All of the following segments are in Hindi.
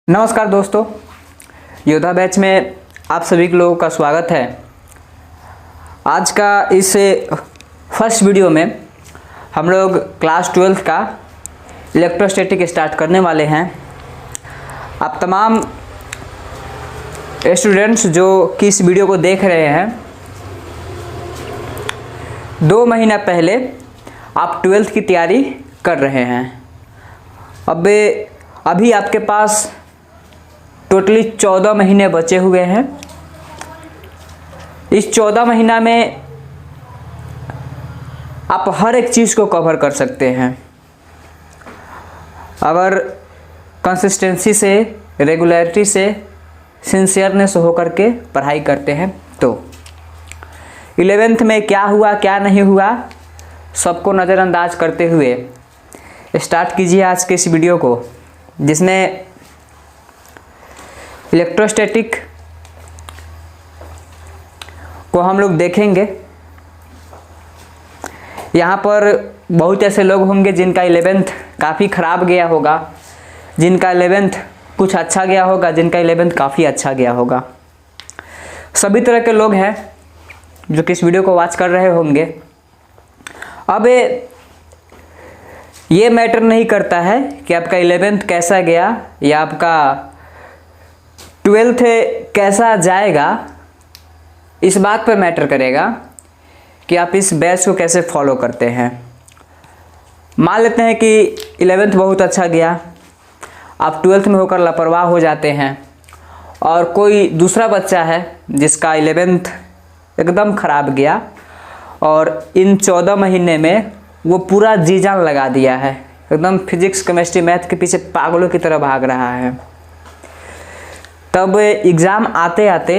नमस्कार दोस्तों, योद्धा बैच में आप सभी लोगों का स्वागत है। आज का इस फर्स्ट वीडियो में हम लोग क्लास 12 का इलेक्ट्रोस्टैटिक स्टार्ट करने वाले हैं। आप तमाम स्टूडेंट्स जो कि इस वीडियो को देख रहे हैं, 2 महीना पहले आप 12th की तैयारी कर रहे हैं। अभी आपके पास टोटली 14 महीने बचे हुए हैं। इस 14 महीना में आप हर एक चीज़ को कवर कर सकते हैं अगर कंसिस्टेंसी से, रेगुलरिटी से, सिंसियरनेस होकर के पढ़ाई करते हैं तो 11th में क्या हुआ क्या नहीं हुआ सबको नज़रअंदाज करते हुए स्टार्ट कीजिए आज के इस वीडियो को, जिसमें इलेक्ट्रोस्टैटिक को हम लोग देखेंगे। यहाँ पर बहुत ऐसे लोग होंगे जिनका 11th काफ़ी ख़राब गया होगा, जिनका 11th कुछ अच्छा गया होगा, जिनका 11th काफ़ी अच्छा गया होगा। सभी तरह के लोग हैं जो कि इस वीडियो को वॉच कर रहे होंगे। अब ये मैटर नहीं करता है कि आपका 11th कैसा गया या आपका 12th कैसा जाएगा, इस बात पर मैटर करेगा कि आप इस बैच को कैसे फॉलो करते हैं। मान लेते हैं कि 11th बहुत अच्छा गया, आप 12th में होकर लापरवाह हो जाते हैं और कोई दूसरा बच्चा है जिसका 11th एकदम ख़राब गया और इन 14 महीने में वो पूरा जी जान लगा दिया है, एकदम फिजिक्स, केमिस्ट्री, मैथ के पीछे पागलों की तरह भाग रहा है। तब एग्ज़ाम आते आते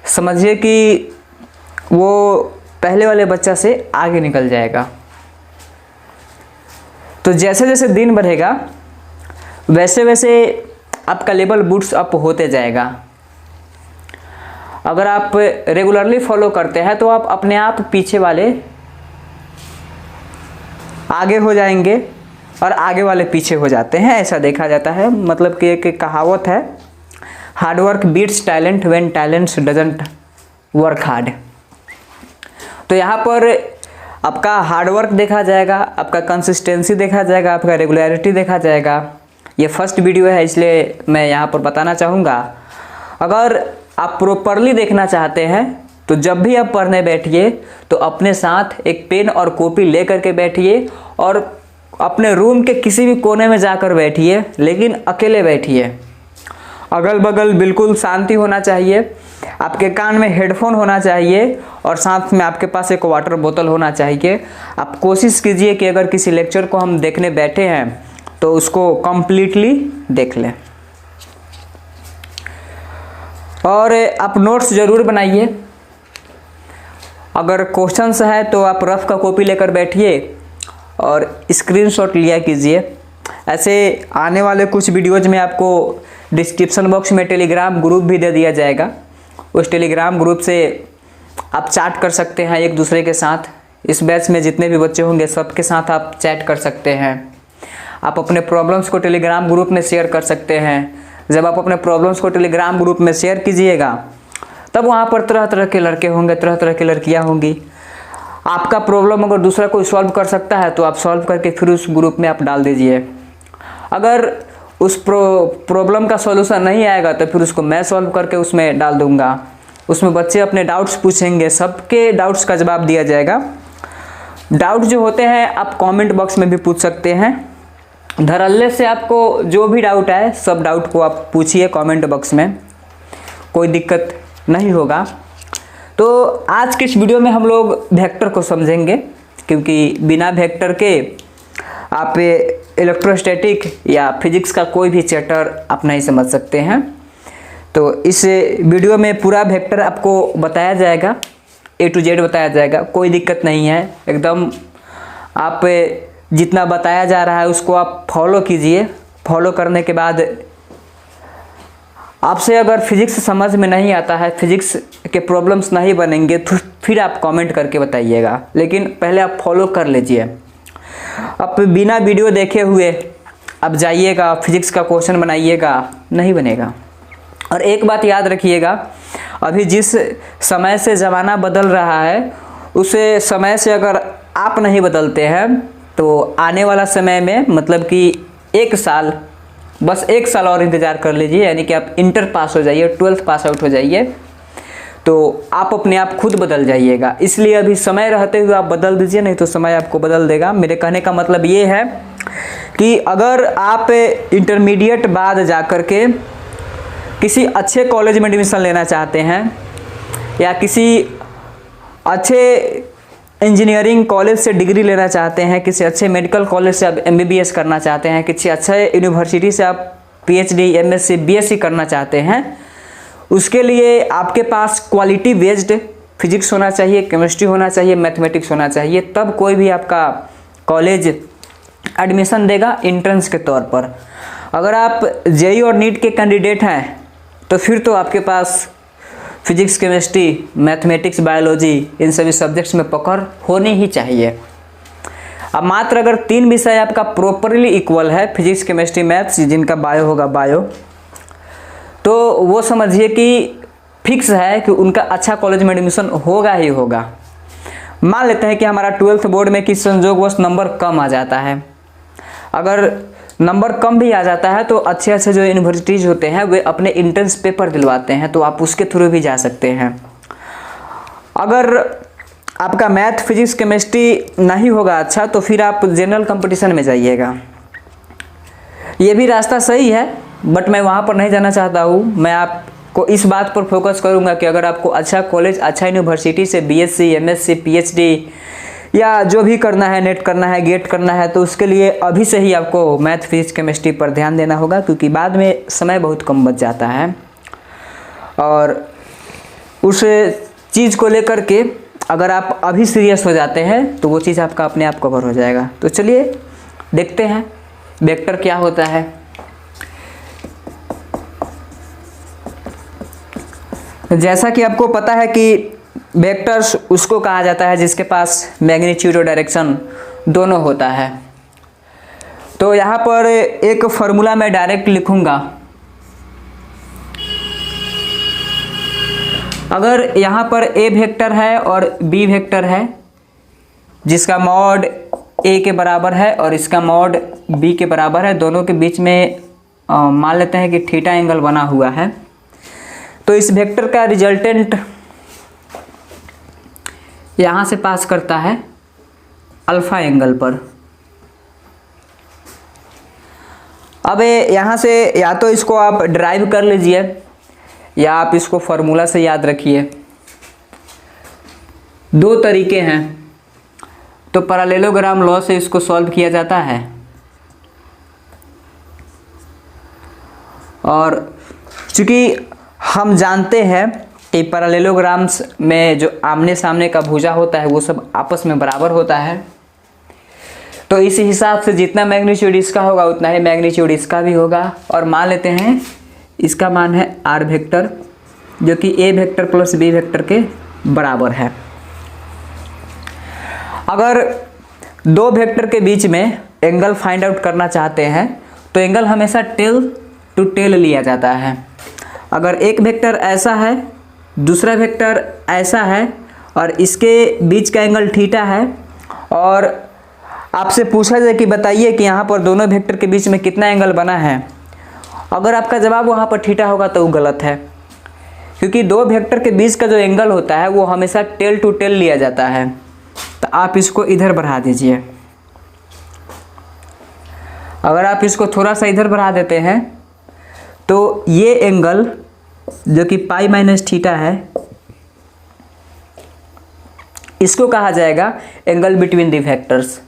समझिए कि वो पहले वाले बच्चा से आगे निकल जाएगा। तो जैसे जैसे दिन बढ़ेगा वैसे वैसे आपका लेवल बूस्ट अप होते जाएगा। अगर आप रेगुलरली फॉलो करते हैं तो आप अपने आप पीछे वाले आगे हो जाएंगे और आगे वाले पीछे हो जाते हैं, ऐसा देखा जाता है। मतलब कि एक कहावत है, hard work beats talent when talents doesn't work hard. तो यहाँ पर आपका हार्ड वर्क देखा जाएगा, आपका कंसिस्टेंसी देखा जाएगा, आपका रेगुलरिटी देखा जाएगा। ये फर्स्ट वीडियो है इसलिए मैं यहाँ पर बताना चाहूँगा। अगर आप प्रॉपरली देखना चाहते हैं तो जब भी आप पढ़ने बैठिए तो अपने साथ एक पेन और कॉपी ले करके बैठिए और अपने रूम के किसी भी कोने में जाकर बैठिए, लेकिन अकेले बैठिए। अगल बगल बिल्कुल शांति होना चाहिए, आपके कान में हेडफोन होना चाहिए और साथ में आपके पास एक वाटर बोतल होना चाहिए। आप कोशिश कीजिए कि अगर किसी लेक्चर को हम देखने बैठे हैं तो उसको कंप्लीटली देख लें और आप नोट्स ज़रूर बनाइए। अगर क्वेश्चंस है तो आप रफ का कॉपी लेकर बैठिए और स्क्रीनशॉट लिया कीजिए। ऐसे आने वाले कुछ वीडियोज में आपको डिस्क्रिप्शन बॉक्स में टेलीग्राम ग्रुप भी दे दिया जाएगा। उस टेलीग्राम ग्रुप से आप चैट कर सकते हैं एक दूसरे के साथ। इस बैच में जितने भी बच्चे होंगे सबके साथ आप चैट कर सकते हैं। आप अपने प्रॉब्लम्स को टेलीग्राम ग्रुप में शेयर कर सकते हैं। जब आप अपने प्रॉब्लम्स को टेलीग्राम ग्रुप में शेयर कीजिएगा तब वहाँ पर तरह तरह के लड़के होंगे, तरह तरह की लड़कियाँ होंगी। आपका प्रॉब्लम अगर दूसरा कोई सॉल्व कर सकता है तो आप सॉल्व करके फिर उस ग्रुप में आप डाल दीजिए। अगर उस प्रॉब्लम का सॉल्यूशन नहीं आएगा तो फिर उसको मैं सॉल्व करके उसमें डाल दूंगा। उसमें बच्चे अपने डाउट्स पूछेंगे, सबके डाउट्स का जवाब दिया जाएगा। डाउट जो होते हैं आप कमेंट बॉक्स में भी पूछ सकते हैं। धड़ल्ले से आपको जो भी डाउट आए सब डाउट को आप पूछिए कमेंट बॉक्स में, कोई दिक्कत नहीं होगा। तो आज के इस वीडियो में हम लोग वेक्टर को समझेंगे, क्योंकि बिना वेक्टर के आप इलेक्ट्रोस्टैटिक या फिजिक्स का कोई भी चैप्टर आप नहीं समझ सकते हैं। तो इस वीडियो में पूरा वेक्टर आपको बताया जाएगा, A to Z बताया जाएगा, कोई दिक्कत नहीं है। एकदम आप जितना बताया जा रहा है उसको आप फॉलो कीजिए। फॉलो करने के बाद आपसे अगर फिजिक्स समझ में नहीं आता है, फिजिक्स के प्रॉब्लम्स नहीं बनेंगे तो फिर आप कमेंट करके बताइएगा, लेकिन पहले आप फॉलो कर लीजिए। अब बिना वीडियो देखे हुए अब जाइएगा फिजिक्स का क्वेश्चन बनाइएगा, नहीं बनेगा। और एक बात याद रखिएगा, अभी जिस समय से ज़माना बदल रहा है उस समय से अगर आप नहीं बदलते हैं तो आने वाला समय में मतलब कि 1 साल, बस 1 साल और इंतज़ार कर लीजिए, यानी कि आप इंटर पास हो जाइए, 12th पास आउट हो जाइए, तो आप अपने आप खुद बदल जाइएगा। इसलिए अभी समय रहते हुए आप बदल दीजिए, नहीं तो समय आपको बदल देगा। मेरे कहने का मतलब ये है कि अगर आप इंटरमीडिएट बाद जा कर के किसी अच्छे कॉलेज में एडमिशन लेना चाहते हैं या किसी अच्छे इंजीनियरिंग कॉलेज से डिग्री लेना चाहते हैं, किसी अच्छे मेडिकल कॉलेज से आप MBBS करना चाहते हैं, किसी अच्छे यूनिवर्सिटी से आप PhD MSc BSc करना चाहते हैं, उसके लिए आपके पास क्वालिटी बेस्ड फिजिक्स होना चाहिए, केमिस्ट्री होना चाहिए, मैथमेटिक्स होना चाहिए, तब कोई भी आपका कॉलेज एडमिशन देगा एंट्रेंस के तौर पर। अगर आप JEE और नीट के कैंडिडेट हैं तो फिर तो आपके पास फिजिक्स, केमिस्ट्री, मैथमेटिक्स, बायोलॉजी इन सभी सब्जेक्ट्स में पकड़ होनी ही चाहिए। अब मात्र अगर 3 विषय आपका प्रॉपरली इक्वल है, फिजिक्स, केमिस्ट्री, मैथ्स, जिनका बायो होगा बायो, तो वो समझिए कि फिक्स है कि उनका अच्छा कॉलेज में एडमिशन होगा ही होगा। मान लेते हैं कि हमारा 12th बोर्ड में किसी संजोगवश नंबर कम आ जाता है, अगर नंबर कम भी आ जाता है तो अच्छे अच्छे जो यूनिवर्सिटीज़ होते हैं वे अपने एंट्रेंस पेपर दिलवाते हैं, तो आप उसके थ्रू भी जा सकते हैं। अगर आपका मैथ, फिजिक्स, केमिस्ट्री नहीं होगा अच्छा तो फिर आप जनरल कंपटीशन में जाइएगा। ये भी रास्ता सही है, बट मैं वहाँ पर नहीं जाना चाहता हूँ। मैं आपको इस बात पर फोकस करूँगा कि अगर आपको अच्छा कॉलेज, अच्छा यूनिवर्सिटी से BSc, MSc, PhD या जो भी करना है, नेट करना है, गेट करना है, तो उसके लिए अभी से ही आपको मैथ, फिजिक्स, केमिस्ट्री पर ध्यान देना होगा, क्योंकि बाद में समय बहुत कम बच जाता है। और उस चीज़ को लेकर के अगर आप अभी सीरियस हो जाते हैं तो वो चीज़ आपका अपने आप कवर हो जाएगा। तो चलिए देखते हैं वेक्टर क्या होता है। जैसा कि आपको पता है कि वेक्टर्स उसको कहा जाता है जिसके पास मैग्नीट्यूड और डायरेक्शन दोनों होता है। तो यहाँ पर एक फॉर्मूला मैं डायरेक्ट लिखूंगा। अगर यहाँ पर A वेक्टर है और B वेक्टर है, जिसका मॉड A के बराबर है और इसका मॉड B के बराबर है, दोनों के बीच में मान लेते हैं कि थीटा एंगल बना हुआ है, तो इस वेक्टर का रिजल्टेंट यहाँ से पास करता है अल्फा एंगल पर। अब यहाँ से या तो इसको आप ड्राइव कर लीजिए या आप इसको फॉर्मूला से याद रखिए। 2 तरीके हैं, तो पैरेललोग्राम लॉ से इसको सॉल्व किया जाता है, और चूँकि हम जानते हैं कि पैरेललोग्राम्स में जो आमने सामने का भुजा होता है वो सब आपस में बराबर होता है, तो इस हिसाब से जितना मैग्नीट्यूड इसका होगा उतना ही मैग्नीट्यूड इसका भी होगा। और मान लेते हैं इसका मान है R वेक्टर, जो कि A vector plus B vector के बराबर है। अगर 2 वेक्टर के बीच में एंगल फाइंड आउट करना चाहते हैं तो एंगल हमेशा टेल टू टेल लिया जाता है। अगर एक वेक्टर ऐसा है, दूसरा वेक्टर ऐसा है और इसके बीच का एंगल थीटा है, और आपसे पूछा जाए कि बताइए कि यहाँ पर दोनों वेक्टर के बीच में कितना एंगल बना है, अगर आपका जवाब वहाँ पर थीटा होगा तो वो गलत है, क्योंकि 2 वेक्टर के बीच का जो एंगल होता है वो हमेशा टेल टू टेल लिया जाता है। तो आप इसको इधर बढ़ा दीजिए। अगर आप इसको थोड़ा सा इधर बढ़ा देते हैं तो ये एंगल जो कि पाई माइनस थीटा है, इसको कहा जाएगा एंगल बिटवीन द वेक्टर्स।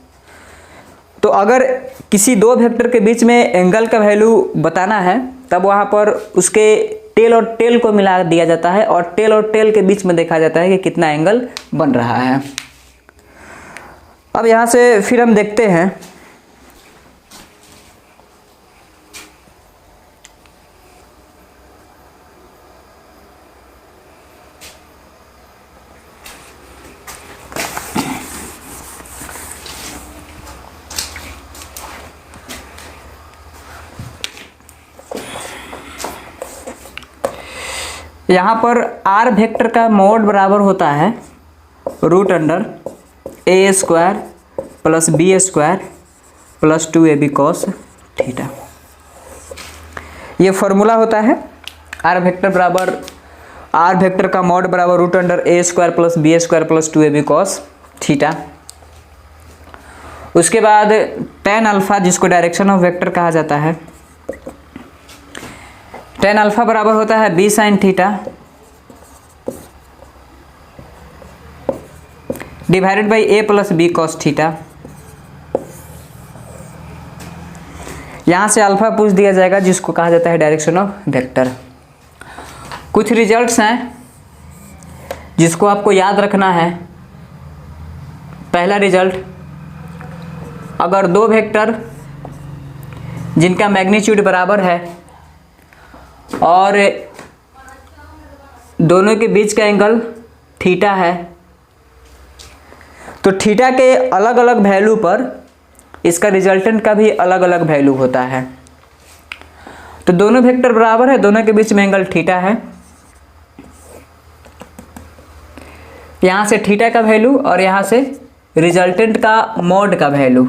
तो अगर किसी 2 वेक्टर के बीच में एंगल का वैल्यू बताना है तब वहाँ पर उसके टेल और टेल को मिला दिया जाता है और टेल और टेल के बीच में देखा जाता है कि कितना एंगल बन रहा है। अब यहाँ से फिर हम देखते हैं यहाँ पर आर वेक्टर का मोड बराबर होता है root under A square plus B square plus 2ab cos theta. ये फॉर्मूला होता है आर वेक्टर बराबर आर वेक्टर का मोड बराबर root under A square plus B square plus 2ab cos theta. उसके बाद tan अल्फा जिसको डायरेक्शन ऑफ वेक्टर कहा जाता है, tan अल्फा बराबर होता है b sine theta divided by a plus B cos theta. यहाँ से अल्फा पूछ दिया जाएगा जिसको कहा जाता है डायरेक्शन ऑफ वेक्टर। कुछ रिजल्ट्स हैं जिसको आपको याद रखना है। पहला रिजल्ट, अगर दो वेक्टर जिनका मैग्नीट्यूड बराबर है और दोनों के बीच का एंगल थीटा है, तो थीटा के अलग अलग वैल्यू पर इसका रिजल्टेंट का भी अलग अलग वैल्यू होता है। तो दोनों वेक्टर बराबर है, दोनों के बीच में एंगल थीटा है। यहाँ से थीटा का वैल्यू और यहाँ से रिजल्टेंट का मॉड का वैल्यू,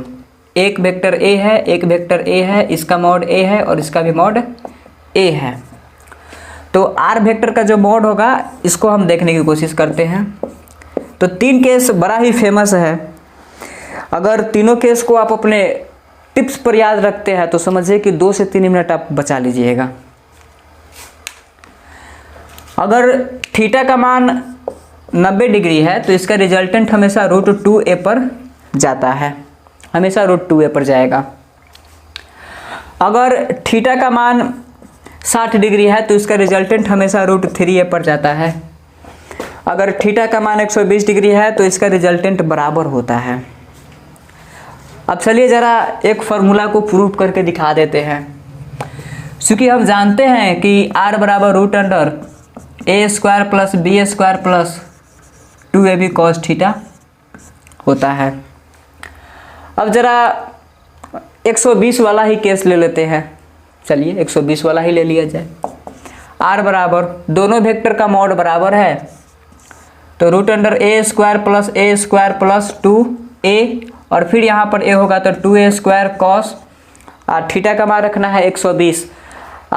एक वेक्टर ए है, एक वेक्टर ए है, इसका मॉड ए है और इसका भी मॉड ए है। तो आर वेक्टर का जो मॉड होगा इसको हम देखने की कोशिश करते हैं। तो तीन केस बड़ा ही फेमस है। अगर तीनों केस को आप अपने टिप्स पर याद रखते हैं तो समझिए कि 2 से 3 मिनट आप बचा लीजिएगा। अगर थीटा का मान 90 डिग्री है तो इसका रिजल्टेंट हमेशा √2a पर जाता है, हमेशा √2a पर जाएगा। अगर थीटा का मान 60 डिग्री है तो इसका रिजल्टेंट हमेशा √3a पर जाता है। अगर थीटा का मान 120 डिग्री है तो इसका रिजल्टेंट बराबर होता है। अब चलिए ज़रा एक फार्मूला को प्रूव करके दिखा देते हैं। क्योंकि हम जानते हैं कि r बराबर root under A square plus B square plus 2ab cos theta होता है। अब ज़रा 120 वाला ही केस ले लेते हैं। चलिए 120 वाला ही ले लिया जाए। r बराबर दोनों वेक्टर का मॉड बराबर है, तो root under A square plus 2a और फिर यहाँ पर a होगा तो 2a स्क्वायर कॉस थीटा का मान रखना है 120।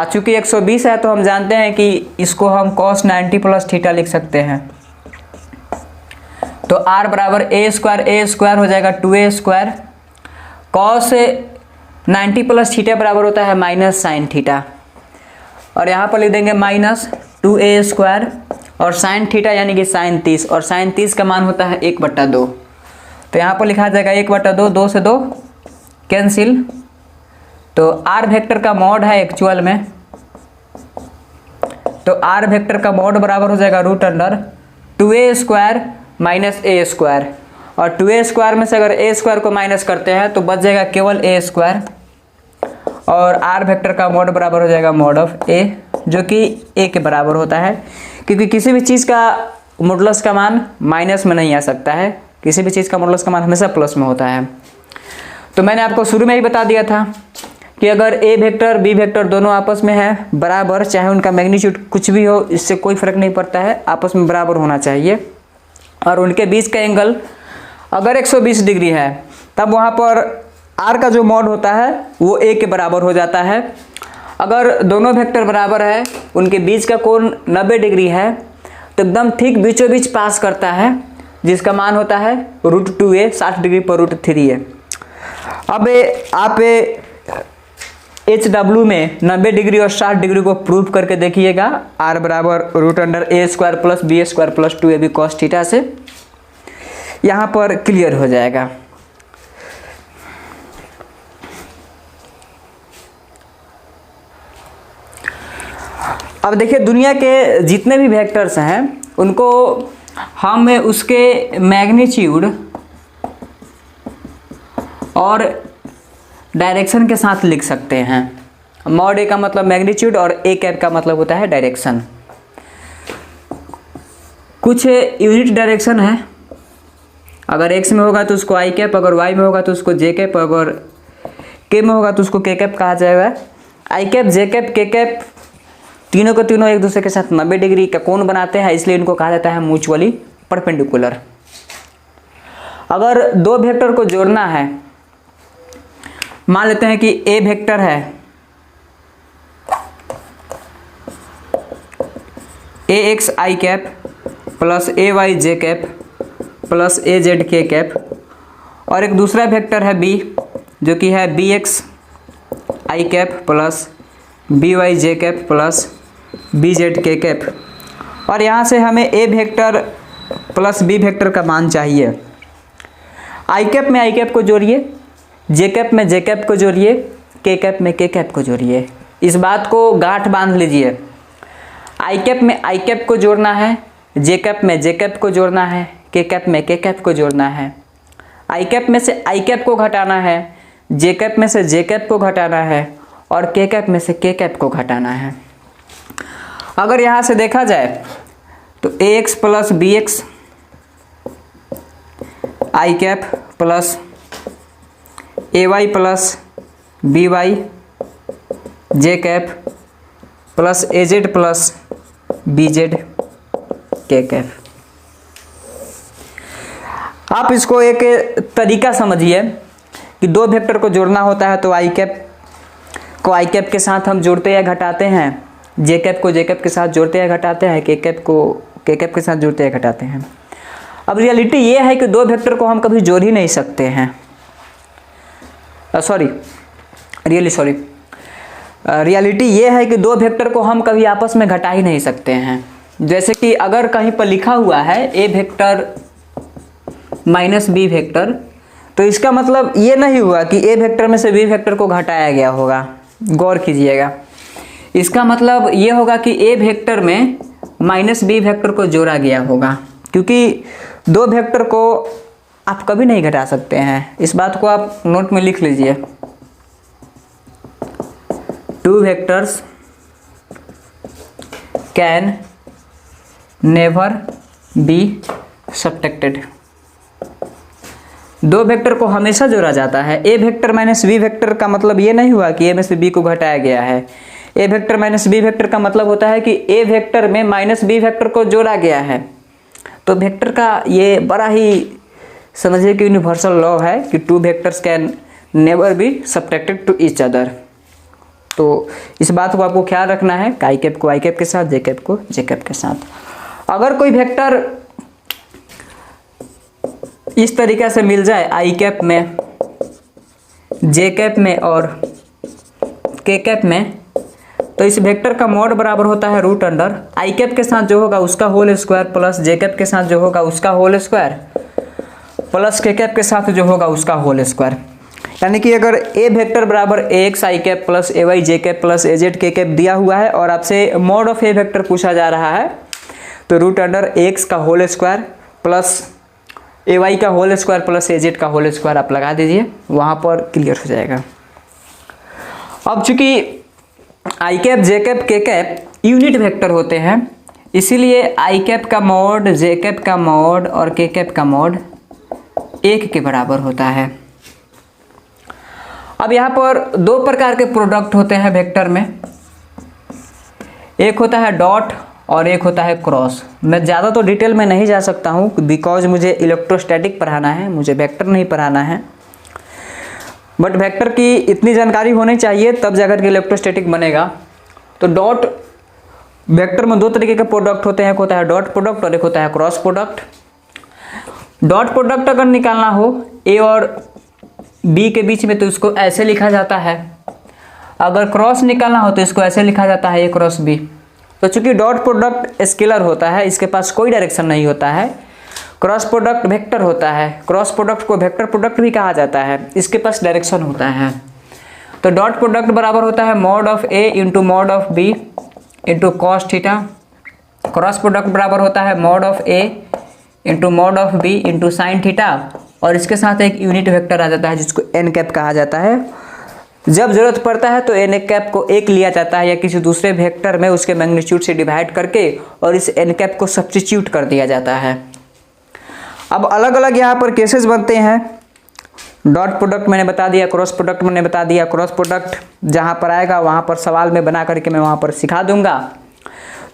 चूँकि 120 है तो हम जानते हैं कि इसको हम cos 90 प्लस थीटा लिख सकते हैं। तो r बराबर ए स्क्वायर हो जाएगा 2a square cos 90 plus theta बराबर होता है माइनस साइन थीटा, और यहाँ पर लिख देंगे माइनस 2a स्क्वायर और साइन थीटा यानी कि साइन 30, और साइन 30 का मान होता है 1/2। तो यहाँ पर लिखा जाएगा 1/2, 2 से 2 कैंसिल। तो r वेक्टर का मॉड है एक्चुअल में, तो r वेक्टर का मॉड बराबर हो जाएगा root under 2a square minus a square, और 2a स्क्वायर में से अगर a स्क्वायर को माइनस करते हैं तो बच जाएगा केवल a स्क्वायर, और r वेक्टर का मॉड बराबर हो जाएगा मॉड ऑफ a, जो कि a के बराबर होता है। क्योंकि किसी भी चीज़ का मॉडुलस का मान माइनस में नहीं आ सकता है, किसी भी चीज़ का मॉडुलस का मान हमेशा प्लस में होता है। तो मैंने आपको शुरू में ही बता दिया था कि अगर a वेक्टर b वेक्टर दोनों आपस में है बराबर, चाहे उनका मैग्नीट्यूड कुछ भी हो, इससे कोई फर्क नहीं पड़ता है, आपस में बराबर होना चाहिए, और उनके बीच का एंगल अगर 120 डिग्री है तब वहाँ पर r का जो मॉड होता है वो a के बराबर हो जाता है। अगर दोनों वेक्टर बराबर है, उनके बीच का कोण 90 डिग्री है, तो एकदम ठीक बीचों बीच पास करता है, जिसका मान होता है √2a 60 डिग्री पर √3a। अब आप HW में 90 डिग्री और 60 डिग्री को प्रूव करके देखिएगा r बराबर root under A square plus B square plus 2ab cos theta से, यहाँ पर क्लियर हो जाएगा। अब देखिए दुनिया के जितने भी वेक्टर्स हैं उनको हम उसके मैग्नीट्यूड और डायरेक्शन के साथ लिख सकते हैं। मॉड ए का मतलब मैग्नीट्यूड और ए कैप का मतलब होता है डायरेक्शन। कुछ यूनिट डायरेक्शन है, अगर एक्स में होगा तो उसको आई कैप, अगर वाई में होगा तो उसको जे कैप, अगर के में होगा तो उसको के कैप कहा जाएगा। आई कैप, जे कैप, के कैप तीनों के तीनों एक दूसरे के साथ 90 डिग्री का कोण बनाते हैं, इसलिए इनको कहा जाता है म्यूचुअली परपेंडिकुलर। अगर दो वेक्टर को जोड़ना है, मान लेते हैं कि ए वेक्टर है ए एक्स आई कैप प्लस ए वाई जे कैप प्लस ए जेड के कैप, और एक दूसरा वेक्टर है बी जो कि है बी एक्स आई कैप प्लस बी वाई जे कैप प्लस बी जेड के कैप, और यहाँ से हमें ए वेक्टर प्लस बी वेक्टर का मान चाहिए। आई कैप में आई कैप को जोड़िए, जे कैप में जे कैप को जोड़िए, के कैप में के कैप को जोड़िए। इस बात को गांठ बांध लीजिए, आई कैप में आई कैप को जोड़ना है, जे कैप में जे कैप को जोड़ना है, के कैप में के कैप को जोड़ना है। आई कैप में से आई कैप को घटाना है, जे कैप में से जे कैप को घटाना है, और के कैप में से के कैप को घटाना है। अगर यहाँ से देखा जाए तो ए एक्स प्लस बी एक्स आई कैप प्लस ए वाई प्लस बी वाई जे कैप प्लस ए जेड प्लस बी जेड के कैप। आप इसको एक तरीका समझिए कि दो वेक्टर को जोड़ना होता है तो आई कैप को आई कैप के साथ हम जोड़ते या घटाते हैं, जे कैप को जे कैप के साथ जोड़ते या घटाते हैं, के कैप को के कैप के साथ जोड़ते या घटाते हैं। अब रियलिटी ये है कि दो वेक्टर को हम कभी जोड़ ही नहीं सकते हैं, रियलिटी ये है कि दो वेक्टर को हम कभी आपस में घटा ही नहीं सकते हैं। जैसे कि अगर कहीं पर लिखा हुआ है ए वेक्टर माइनस बी वेक्टर, तो इसका मतलब ये नहीं हुआ कि ए वेक्टर में से बी वेक्टर को घटाया गया होगा। गौर कीजिएगा, इसका मतलब ये होगा कि ए वेक्टर में माइनस बी वेक्टर को जोड़ा गया होगा, क्योंकि दो वेक्टर को आप कभी नहीं घटा सकते हैं। इस बात को आप नोट में लिख लीजिए, to vectors can never be subtracted. दो वेक्टर को हमेशा जोड़ा जाता है। ए वेक्टर माइनस बी वेक्टर का मतलब ये नहीं हुआ कि ए में से बी को घटाया गया है। ए वेक्टर माइनस बी वेक्टर का मतलब होता है कि ए वेक्टर में माइनस बी वेक्टर को जोड़ा गया है। तो वेक्टर का ये बड़ा ही समझिए कि यूनिवर्सल लॉ है कि two vectors can never be subtracted to each other. तो इस बात को आपको ख्याल रखना है, आई कैप को आई कैप के साथ, जे कैप को जे कैप के साथ। अगर कोई वेक्टर इस तरीके से मिल जाए आई कैप में, जे कैप में और के कैप में, तो इस वेक्टर का मॉड बराबर होता है रूट अंडर आई कैप के साथ जो होगा उसका होल स्क्वायर प्लस जे कैप के साथ जो होगा उसका होल स्क्वायर प्लस के कैप के साथ जो होगा उसका होल स्क्वायर। यानी कि अगर ए वेक्टर बराबर ए एक्स आई कैप प्लस ए वाई जे कैप प्लस ए जेड के कैप दिया हुआ है और आपसे मॉड ऑफ ए वेक्टर पूछा जा रहा है, तो रूट अंडर ए एक्स का होल स्क्वायर प्लस ए वाई का होल स्क्वायर प्लस ए जेड का होल स्क्वायर आप लगा दीजिए, वहाँ पर क्लियर हो जाएगा। अब चूंकि आई कैप जे कैप के कैप यूनिट वेक्टर होते हैं, इसीलिए आई कैप का मॉड, जे कैप का मॉड और के कैप का मॉड 1 के बराबर होता है। अब यहाँ पर दो प्रकार के प्रोडक्ट होते हैं वेक्टर में, एक होता है डॉट और एक होता है क्रॉस। मैं ज़्यादा तो डिटेल में नहीं जा सकता हूँ बिकॉज मुझे इलेक्ट्रोस्टैटिक पढ़ाना है, मुझे वेक्टर नहीं पढ़ाना है, बट वेक्टर की इतनी जानकारी होनी चाहिए तब जाकर के इलेक्ट्रोस्टैटिक बनेगा। तो डॉट वेक्टर में दो तरीके के प्रोडक्ट होते हैं, एक होता है डॉट प्रोडक्ट और एक होता है क्रॉस प्रोडक्ट। डॉट प्रोडक्ट अगर निकालना हो ए और बी के बीच में तो इसको ऐसे लिखा जाता है, अगर क्रॉस निकालना हो तो इसको ऐसे लिखा जाता है ए क्रॉस बी। तो चूंकि डॉट प्रोडक्ट स्केलर होता है, इसके पास कोई डायरेक्शन नहीं होता है, क्रॉस प्रोडक्ट वेक्टर होता है, क्रॉस प्रोडक्ट को वेक्टर प्रोडक्ट भी कहा जाता है, इसके पास डायरेक्शन होता है। तो डॉट प्रोडक्ट बराबर होता है mod of A into mod of B into cos theta, cross product बराबर होता है mod of A into mod of B into sine theta, और इसके साथ एक यूनिट वेक्टर आ जाता है जिसको एन कैप कहा जाता है। जब जरूरत पड़ता है तो एन कैप को 1 लिया जाता है या किसी दूसरे वेक्टर में उसके मैग्नीट्यूड से डिवाइड करके और इस एन कैप को सब्स्टिट्यूट कर दिया जाता है। अब अलग अलग यहाँ पर केसेस बनते हैं। डॉट प्रोडक्ट मैंने बता दिया, क्रॉस प्रोडक्ट मैंने बता दिया। क्रॉस प्रोडक्ट जहाँ पर आएगा वहाँ पर सवाल में बना करके मैं वहाँ पर सिखा दूंगा।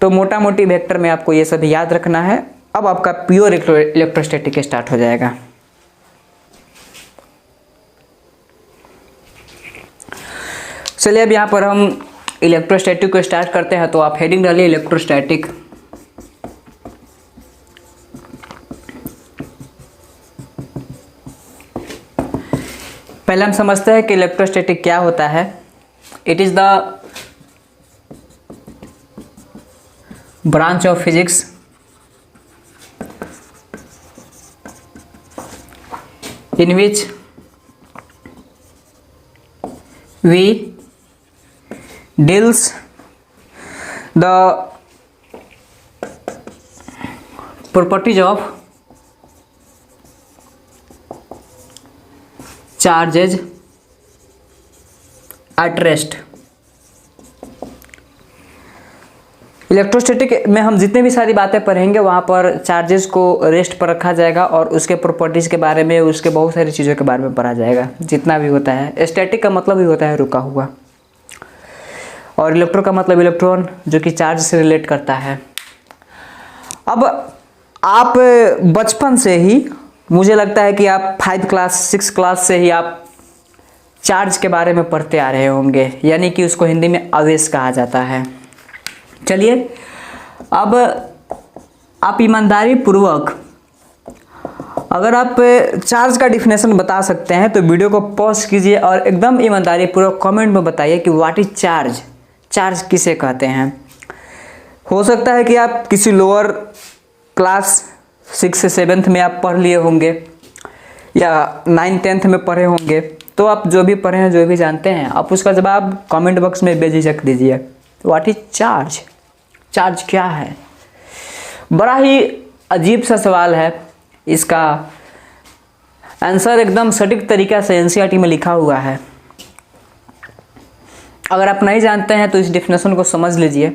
तो मोटा मोटी वेक्टर में आपको ये सब याद रखना है। अब आपका प्योर इलेक्ट्रोस्टैटिक स्टार्ट हो जाएगा। चलिए अब यहाँ पर हम इलेक्ट्रोस्टैटिक को स्टार्ट करते हैं। तो आप हेडिंग डालिए इलेक्ट्रोस्टैटिक। पहले हम समझते हैं कि इलेक्ट्रोस्टैटिक क्या होता है। It is the branch of physics in which we deals the properties of charges at rest। Electrostatic में हम जितने भी सारी बातें पढ़ेंगे वहाँ पर चार्जेस को रेस्ट पर रखा जाएगा और उसके प्रॉपर्टीज़ के बारे में, उसके बहुत सारी चीज़ों के बारे में पढ़ा जाएगा जितना भी होता है। स्टैटिक का मतलब ही होता है रुका हुआ, और इलेक्ट्रो का मतलब इलेक्ट्रॉन जो कि चार्ज से रिलेट करता है। अब आप बचपन से ही, मुझे लगता है कि आप 5 क्लास 6 क्लास से ही आप चार्ज के बारे में पढ़ते आ रहे होंगे, यानी कि उसको हिंदी में आवेश कहा जाता है। चलिए अब आप ईमानदारी पूर्वक अगर आप चार्ज का डिफिनेशन बता सकते हैं तो वीडियो को पॉज कीजिए और एकदम ईमानदारी पूर्वक कमेंट में बताइए कि व्हाट इज चार्ज, चार्ज किसे कहते हैं। हो सकता है कि आप किसी लोअर क्लास 6 से 7th में आप पढ़ लिए होंगे या 9th 10th में पढ़े होंगे, तो आप जो भी पढ़े हैं, जो भी जानते हैं, आप उसका जवाब कमेंट बॉक्स में बेझिझक दीजिए। व्हाट इज चार्ज, चार्ज क्या है। बड़ा ही अजीब सा सवाल है, इसका आंसर एकदम सटीक तरीका से एनसीईआरटी में लिखा हुआ है। अगर आप नहीं जानते हैं तो इस डिफिनेशन को समझ लीजिए।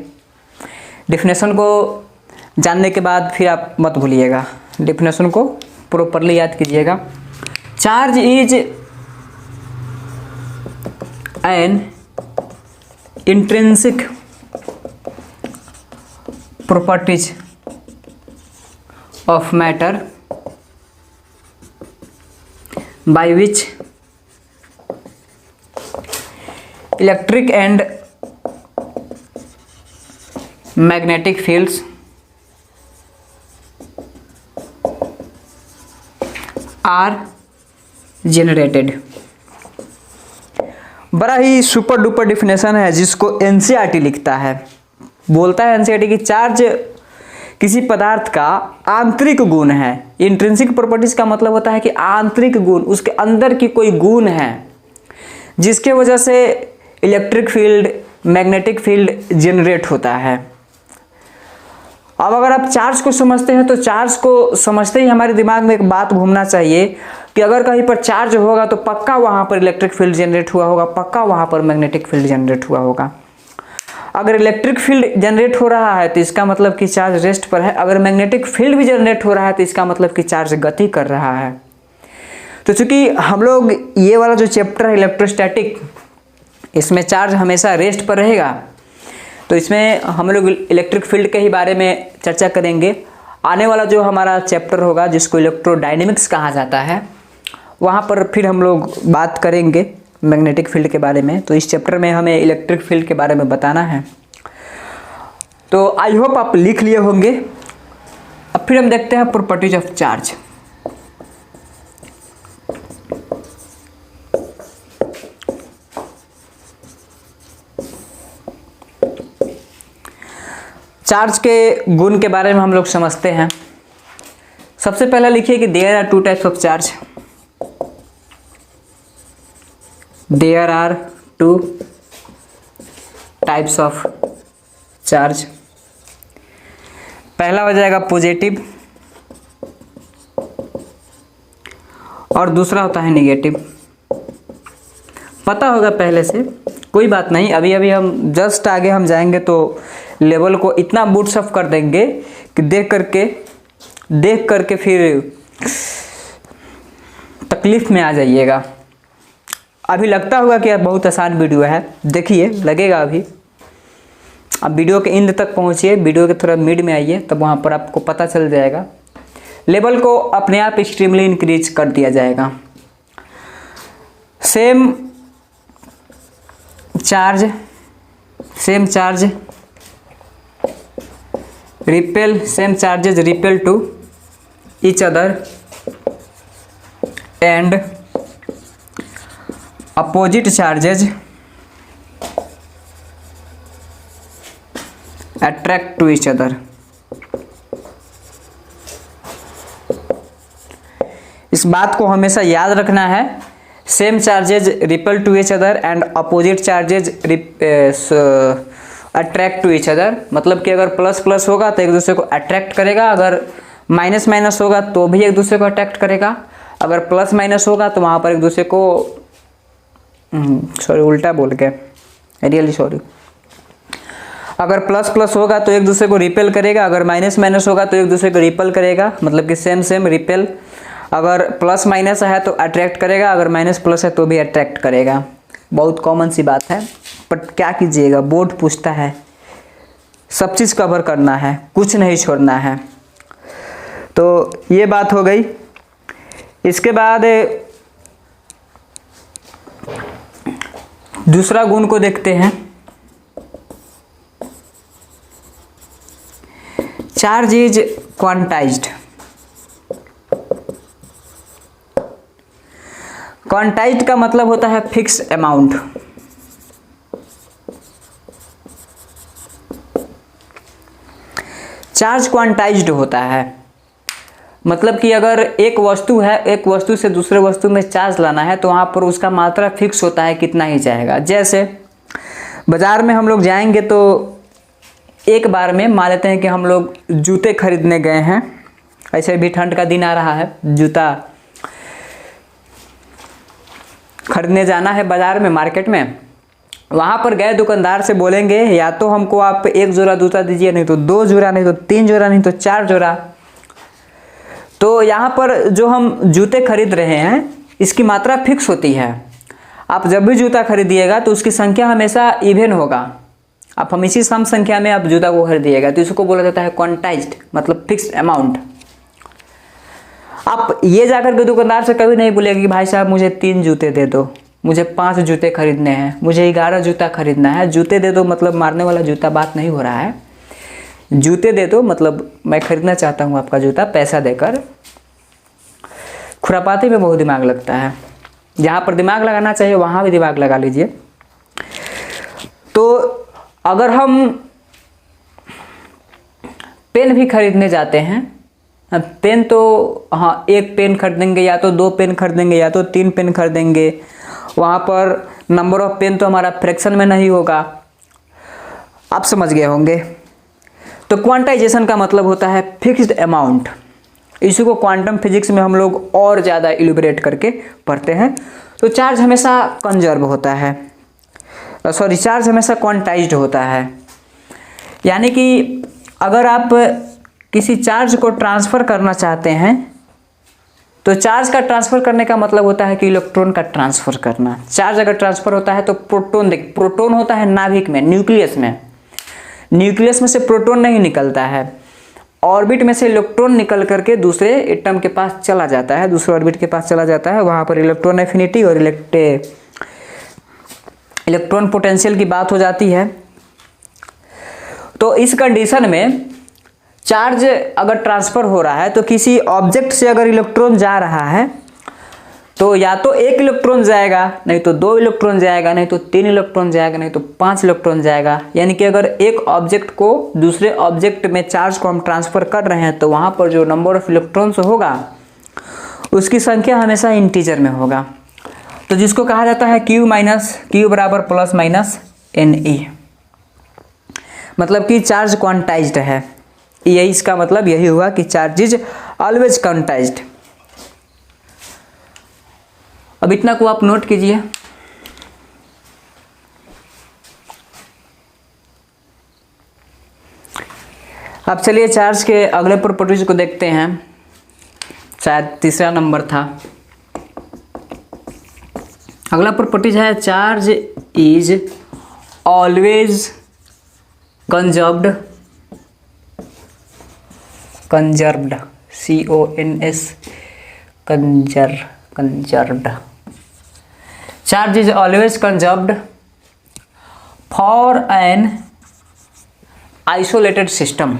डिफिनेशन को जानने के बाद फिर आप मत भूलिएगा, डिफिनेशन को प्रॉपरली याद कीजिएगा। Charge is an intrinsic properties of matter by which electric and magnetic fields are generated। बड़ा ही सुपर डुपर डिफिनेशन है जिसको एनसीईआरटी लिखता है। बोलता है एनसीईआरटी कि चार्ज किसी पदार्थ का आंतरिक गुण है। इंट्रिंसिक प्रॉपर्टीज का मतलब होता है कि आंतरिक गुण, उसके अंदर की कोई गुण है जिसके वजह से electric field, magnetic field generate होता है। अब अगर आप चार्ज को समझते हैं तो चार्ज को समझते ही हमारे दिमाग में एक बात घूमना चाहिए कि अगर कहीं पर चार्ज होगा तो पक्का वहाँ पर इलेक्ट्रिक फील्ड जनरेट हुआ होगा, पक्का वहाँ पर मैग्नेटिक फील्ड जनरेट हुआ होगा। अगर इलेक्ट्रिक फील्ड जनरेट हो रहा है तो इसका मतलब कि चार्ज रेस्ट पर है। अगर मैग्नेटिक फील्ड भी जनरेट हो रहा है तो इसका मतलब कि चार्ज गति कर रहा है। तो चूंकि हम लोग ये वाला जो चैप्टर है इलेक्ट्रोस्टैटिक, इसमें चार्ज हमेशा रेस्ट पर रहेगा, तो इसमें हम लोग इलेक्ट्रिक फील्ड के ही बारे में चर्चा करेंगे। आने वाला जो हमारा चैप्टर होगा जिसको इलेक्ट्रोडायनेमिक्स कहा जाता है, वहाँ पर फिर हम लोग बात करेंगे मैग्नेटिक फील्ड के बारे में। तो इस चैप्टर में हमें इलेक्ट्रिक फील्ड के बारे में बताना है। तो आई होप आप लिख लिए होंगे। अब फिर हम देखते हैं प्रॉपर्टीज ऑफ चार्ज। चार्ज के गुण के बारे में हम लोग समझते हैं। सबसे पहला लिखिए कि there are 2 types of charge. There are 2 types of charge। पहला हो जाएगा पॉजिटिव और दूसरा होता है नेगेटिव। पता होगा पहले से, कोई बात नहीं। अभी अभी हम जस्ट आगे हम जाएंगे तो लेवल को इतना बूस्ट अप कर देंगे कि देख करके फिर तकलीफ में आ जाइएगा। अभी लगता होगा कि यह बहुत आसान वीडियो है, देखिए लगेगा अभी। अब वीडियो के एंड तक पहुँचिए, वीडियो के थोड़ा मिड में आइए, तब वहाँ पर आपको पता चल जाएगा। लेवल को अपने आप एक्सट्रीमली इंक्रीज कर दिया जाएगा। Same charge repel, same charges repel to each other and opposite charges attract to each other. इस बात को हमेशा याद रखना है, same charges repel to each other and opposite charges attract to each other. मतलब कि अगर प्लस प्लस होगा तो एक दूसरे को अट्रैक्ट करेगा, अगर माइनस माइनस होगा तो भी एक दूसरे को अट्रैक्ट करेगा, अगर प्लस माइनस होगा तो वहाँ पर एक दूसरे को सॉरी उल्टा बोल के, रियली सॉरी। अगर प्लस प्लस होगा तो एक दूसरे को रिपेल करेगा, अगर माइनस माइनस होगा तो एक दूसरे को रिपेल करेगा। मतलब कि सेम सेम रिपेल, अगर प्लस माइनस है तो अट्रैक्ट करेगा, अगर माइनस प्लस है तो भी अट्रैक्ट करेगा। बहुत कॉमन सी बात है, बट क्या कीजिएगा, बोर्ड पूछता है, सब चीज़ कवर करना है, कुछ नहीं छोड़ना है। तो ये बात हो गई। इसके बाद दूसरा गुण को देखते हैं। Charge is quantized. क्वांटाइज्ड का मतलब होता है फिक्स अमाउंट। चार्ज क्वांटाइज्ड होता है, मतलब कि अगर एक वस्तु है, एक वस्तु से दूसरे वस्तु में चार्ज लाना है तो वहाँ पर उसका मात्रा फिक्स होता है, कितना ही जाएगा। जैसे बाज़ार में हम लोग जाएंगे तो एक बार में मान लेते हैं कि हम लोग जूते खरीदने गए हैं, ऐसे भी ठंड का दिन आ रहा है, जूता खरीदने जाना है बाज़ार में, मार्केट में। वहाँ पर गए, दुकानदार से बोलेंगे या तो हमको आप एक जोड़ा जूता दीजिए, नहीं तो 2 जोड़ा, नहीं तो 3 जोड़ा, नहीं तो 4 जोड़ा। तो यहाँ पर जो हम जूते खरीद रहे हैं इसकी मात्रा फिक्स होती है। आप जब भी जूता खरीदिएगा तो उसकी संख्या हमेशा इवन होगा। आप हमेशा सम संख्या में आप जूता को खरीदिएगा तो इसको बोला जाता है क्वांटाइज्ड, मतलब फिक्स अमाउंट। आप ये जाकर के दुकानदार से कभी नहीं बोलेगा कि भाई साहब मुझे 3 जूते दे दो, मुझे 5 जूते खरीदने हैं, मुझे 11 जूता खरीदना है। जूते दे दो मतलब मारने वाला जूता बात नहीं हो रहा है। जूते दे दो मतलब मैं खरीदना चाहता हूँ आपका जूता पैसा देकर। खुरापाती में बहुत दिमाग लगता है, जहाँ पर दिमाग लगाना चाहिए वहाँ भी दिमाग लगा लीजिए। तो अगर हम पेन भी खरीदने जाते हैं, पेन तो हाँ, एक पेन खरीदेंगे या तो 2 पेन खरीदेंगे या तो 3 पेन खरीदेंगे, वहाँ पर नंबर ऑफ पेन तो हमारा फ्रैक्शन में नहीं होगा। आप समझ गए होंगे। तो क्वांटाइजेशन का मतलब होता है फिक्स्ड अमाउंट। इसी को क्वांटम फिजिक्स में हम लोग और ज़्यादा इलुबरेट करके पढ़ते हैं। तो चार्ज हमेशा कंजर्व होता है, सॉरी चार्ज हमेशा क्वांटाइज्ड होता है। यानी कि अगर आप किसी चार्ज को ट्रांसफ़र करना चाहते हैं तो चार्ज का ट्रांसफ़र करने का मतलब होता है कि इलेक्ट्रॉन का ट्रांसफ़र करना। चार्ज अगर ट्रांसफ़र होता है तो प्रोटॉन, देखिए प्रोटॉन होता है नाभिक में, न्यूक्लियस में। न्यूक्लियस में से प्रोटॉन नहीं निकलता है, ऑर्बिट में से इलेक्ट्रॉन निकल करके दूसरे एटम के पास चला जाता है, दूसरे ऑर्बिट के पास चला जाता है। वहाँ पर इलेक्ट्रॉन एफिनिटी और इलेक्ट्रॉन पोटेंशियल की बात हो जाती है। तो इस कंडीशन में चार्ज अगर ट्रांसफ़र हो रहा है तो किसी ऑब्जेक्ट से अगर इलेक्ट्रॉन जा रहा है तो या तो 1 इलेक्ट्रॉन जाएगा, नहीं तो 2 इलेक्ट्रॉन जाएगा, नहीं तो 3 इलेक्ट्रॉन जाएगा, नहीं तो 5 इलेक्ट्रॉन जाएगा। यानी कि अगर एक ऑब्जेक्ट को दूसरे ऑब्जेक्ट में चार्ज को हम ट्रांसफ़र कर रहे हैं तो वहाँ पर जो नंबर ऑफ इलेक्ट्रॉन्स होगा उसकी संख्या हमेशा इंटीजर में होगा। तो जिसको कहा जाता है Q बराबर प्लस माइनस NE, मतलब कि चार्ज क्वांटाइज्ड है। यही इसका मतलब यही हुआ कि चार्ज इज ऑलवेज क्वांटाइज्ड। अब इतना को आप नोट कीजिए। अब चलिए चार्ज के अगले प्रॉपर्टीज को देखते हैं, शायद तीसरा नंबर था। अगला प्रॉपर्टीज है charge is always conserved, conserved, CONS, conserved. Charge is always conserved for an isolated system.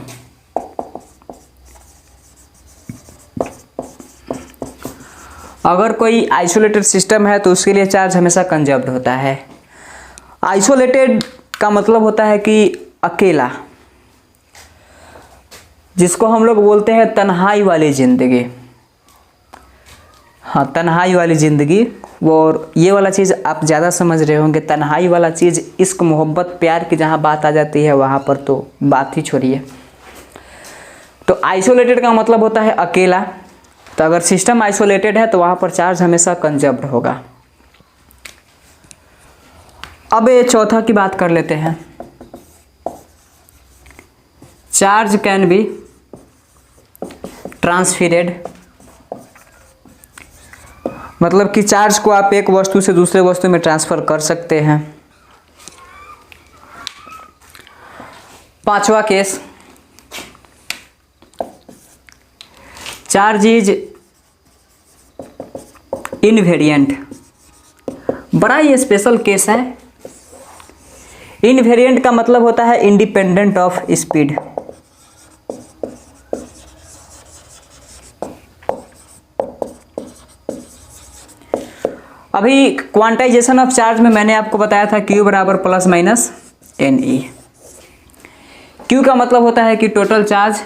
अगर कोई आइसोलेटेड सिस्टम है तो उसके लिए चार्ज हमेशा कंजर्व्ड होता है। आइसोलेटेड का मतलब होता है कि अकेला, जिसको हम लोग बोलते हैं तन्हाई वाली ज़िंदगी। हाँ, तन्हाई वाली ज़िंदगी। और ये वाला चीज़ आप ज़्यादा समझ रहे होंगे। तन्हाई वाला चीज़ इश्क, मोहब्बत, प्यार की जहाँ बात आ जाती है वहाँ पर तो बात ही छोड़िए। तो आइसोलेटेड का मतलब होता है अकेला। तो अगर सिस्टम आइसोलेटेड है तो वहाँ पर चार्ज हमेशा कंजर्व्ड होगा। अब ये चौथा की बात कर लेते हैं। चार्ज कैन बी ट्रांसफरेड, मतलब कि चार्ज को आप एक वस्तु से दूसरे वस्तु में ट्रांसफर कर सकते हैं। पांचवा केस, चार्ज इज इनवेरिएंट। बड़ा ही स्पेशल केस है। इनवेरिएंट का मतलब होता है इंडिपेंडेंट ऑफ स्पीड। अभी क्वांटाइजेशन ऑफ चार्ज में मैंने आपको बताया था Q बराबर प्लस माइनस NE। Q का मतलब होता है कि टोटल चार्ज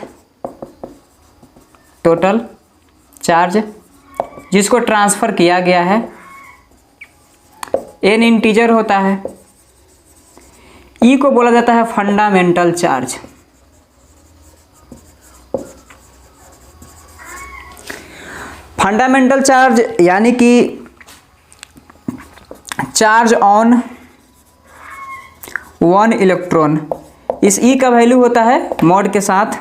जिसको ट्रांसफर किया गया है। N इंटीजर होता है। E को बोला जाता है फंडामेंटल चार्ज। फंडामेंटल चार्ज यानी कि चार्ज ऑन वन इलेक्ट्रॉन। इस E का वैल्यू होता है मॉड के साथ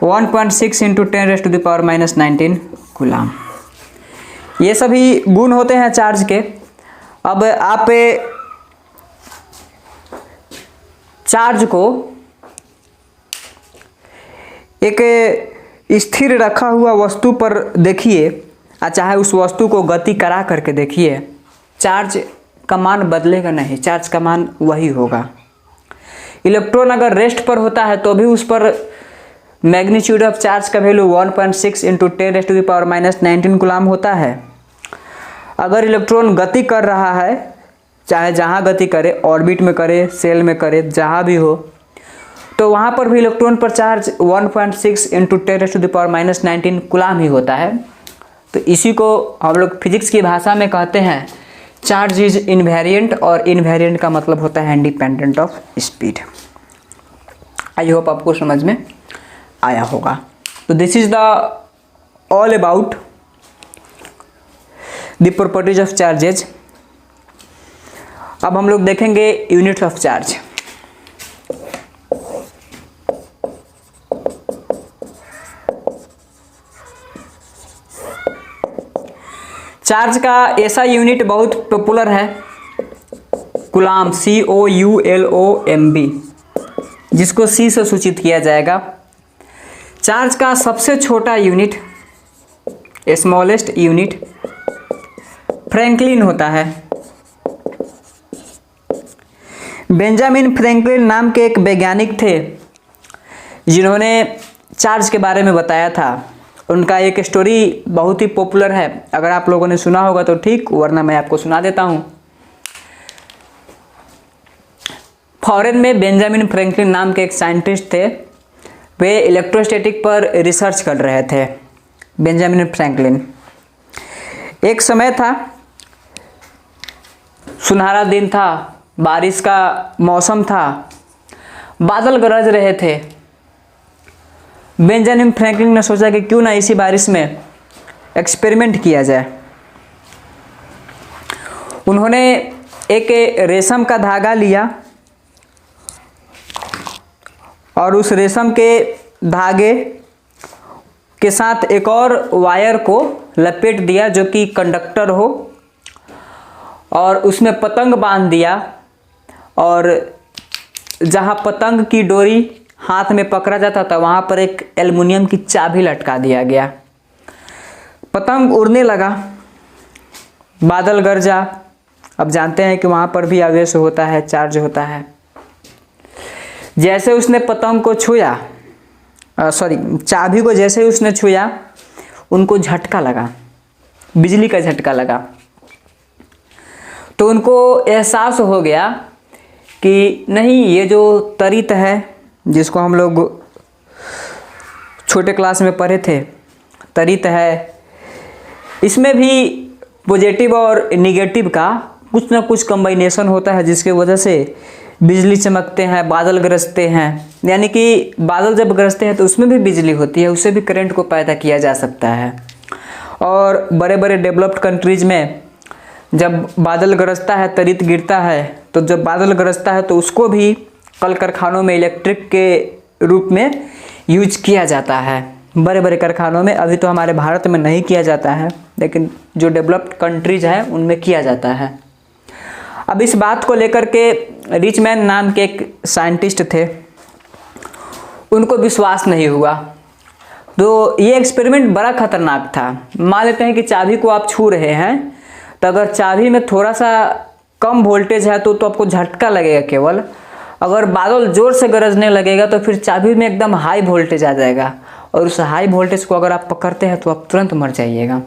1.6 इंटू 10⁻⁻⁹ कूलाम। ये सभी गुण होते हैं चार्ज के। अब आप चार्ज को एक स्थिर रखा हुआ वस्तु पर देखिए, चाहे उस वस्तु को गति करा करके देखिए, चार्ज का मान बदलेगा नहीं, चार्ज का मान वही होगा। इलेक्ट्रॉन अगर रेस्ट पर होता है तो भी उस पर मैग्नीट्यूड ऑफ चार्ज का वैल्यू 1.6 इंटू 10⁻⁻⁹ कूलाम होता है। अगर इलेक्ट्रॉन गति कर रहा है, चाहे जहाँ गति करे, ऑर्बिट में करे, सेल में करे, जहाँ भी हो, तो वहाँ पर भी इलेक्ट्रॉन पर चार्ज 1.6 इंटू 10⁻⁻⁹ कूलाम ही होता है। तो इसी को हम लोग फिजिक्स की भाषा में कहते हैं चार्ज इज इनवेरिएंट, और इनवेरिएंट का मतलब होता है independent of speed. I hope आपको समझ में आया होगा। तो this is the all about the properties of charges. अब हम लोग देखेंगे यूनिट्स ऑफ चार्ज। चार्ज का ऐसा यूनिट बहुत पॉपुलर है, कूलाम, COULOMB, जिसको C से सूचित किया जाएगा। चार्ज का सबसे छोटा यूनिट, स्मॉलेस्ट यूनिट, फ्रैंकलिन होता है। बेंजामिन फ्रैंकलिन नाम के एक वैज्ञानिक थे जिन्होंने चार्ज के बारे में बताया था। उनका एक स्टोरी बहुत ही पॉपुलर है, अगर आप लोगों ने सुना होगा तो ठीक, वरना मैं आपको सुना देता हूँ। फॉरेन में बेंजामिन फ्रैंकलिन नाम के एक साइंटिस्ट थे। वे इलेक्ट्रोस्टैटिक पर रिसर्च कर रहे थे। बेंजामिन फ्रैंकलिन, एक समय था, सुनहरा दिन था, बारिश का मौसम था, बादल गरज रहे थे। बेंजामिन फ्रैंकलिन ने सोचा कि क्यों ना इसी बारिश में एक्सपेरिमेंट किया जाए। उन्होंने एक रेशम का धागा लिया और उस रेशम के धागे के साथ एक और वायर को लपेट दिया जो कि कंडक्टर हो, और उसमें पतंग बांध दिया और जहाँ पतंग की डोरी हाथ में पकड़ा जाता था वहाँ पर एक एल्युमिनियम की चाबी लटका दिया गया। पतंग उड़ने लगा, बादल गरजा। अब जानते हैं कि वहाँ पर भी आवेश होता है, चार्ज होता है। जैसे उसने पतंग को छुआ, चाबी को जैसे ही उसने छुआ, उनको झटका लगा, बिजली का झटका लगा। तो उनको एहसास हो गया कि नहीं, ये जो तरित है जिसको हम लोग छोटे क्लास में पढ़े थे, तरित है, इसमें भी पॉजिटिव और निगेटिव का कुछ ना कुछ कम्बाइनेशन होता है, जिसके वजह से बिजली चमकते हैं, बादल गरजते हैं। यानी कि बादल जब गरजते हैं तो उसमें भी बिजली होती है, उससे भी करंट को पैदा किया जा सकता है। और बड़े बड़े डेवलप्ड कंट्रीज में जब बादल गरजता है, तरित गिरता है, तो जब बादल गरजता है तो उसको भी कल कारखानों में इलेक्ट्रिक के रूप में यूज किया जाता है, बड़े बड़े कारखानों में। अभी तो हमारे भारत में नहीं किया जाता है, लेकिन जो डेवलप्ड कंट्रीज हैं उनमें किया जाता है। अब इस बात को लेकर के रिचमैन नाम के एक साइंटिस्ट थे, उनको विश्वास नहीं हुआ। तो ये एक्सपेरिमेंट बड़ा खतरनाक था। मान लेते हैं कि चाबी को आप छू रहे हैं, तो अगर चाबी में थोड़ा सा कम वोल्टेज है तो आपको झटका लगेगा केवल। अगर बादल जोर से गरजने लगेगा तो फिर चाबी में एकदम हाई वोल्टेज आ जाएगा, और उस हाई वोल्टेज को अगर आप पकड़ते हैं तो आप तुरंत मर जाइएगा।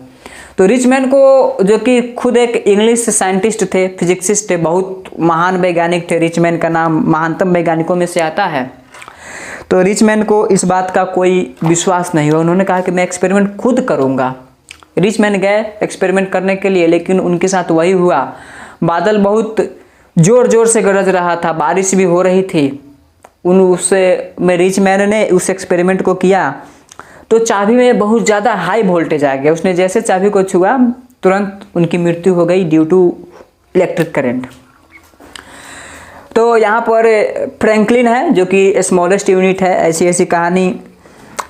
तो रिचमैन को, जो कि खुद एक इंग्लिश साइंटिस्ट थे, फिजिक्सिस्ट थे, बहुत महान वैज्ञानिक थे, रिचमैन का नाम महानतम वैज्ञानिकों में से आता है। तो रिचमैन को इस बात का कोई विश्वास नहीं हुआ। उन्होंने कहा कि मैं एक्सपेरिमेंट खुद करूँगा। रिचमैन गए एक्सपेरिमेंट करने के लिए, लेकिन उनके साथ वही हुआ। बादल बहुत जोर जोर से गरज रहा था, बारिश भी हो रही थी। रिचमैन ने उस एक्सपेरिमेंट को किया तो चाबी में बहुत ज़्यादा हाई वोल्टेज आ गया। उसने जैसे चाबी को छुआ, तुरंत उनकी मृत्यु हो गई ड्यू टू इलेक्ट्रिक करंट। तो यहाँ पर फ्रैंकलिन है, जो कि स्मॉलेस्ट यूनिट है। ऐसी ऐसी कहानी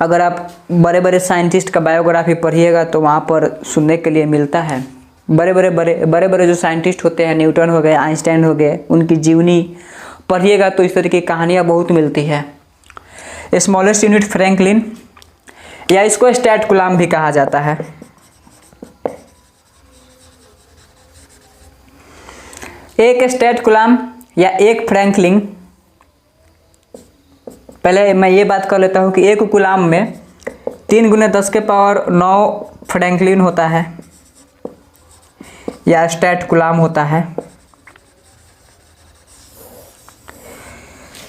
अगर आप बड़े बड़े साइंटिस्ट का बायोग्राफी पढ़िएगा तो वहाँ पर सुनने के लिए मिलता है। बड़े बड़े जो साइंटिस्ट होते हैं, न्यूटन हो गए, आइंस्टाइन हो गए, उनकी जीवनी पढ़िएगा तो इस तरह की कहानियाँ बहुत मिलती है। स्मॉलेस्ट यूनिट फ्रैंकलिन, या इसको स्टैट कूलाम भी कहा जाता है। एक स्टैट कूलाम या एक फ्रैंकलिन, पहले मैं ये बात कर लेता हूँ कि एक कूलाम में 3 × 10⁹ फ्रैंकलिन होता है या स्टैट कूलाम होता है।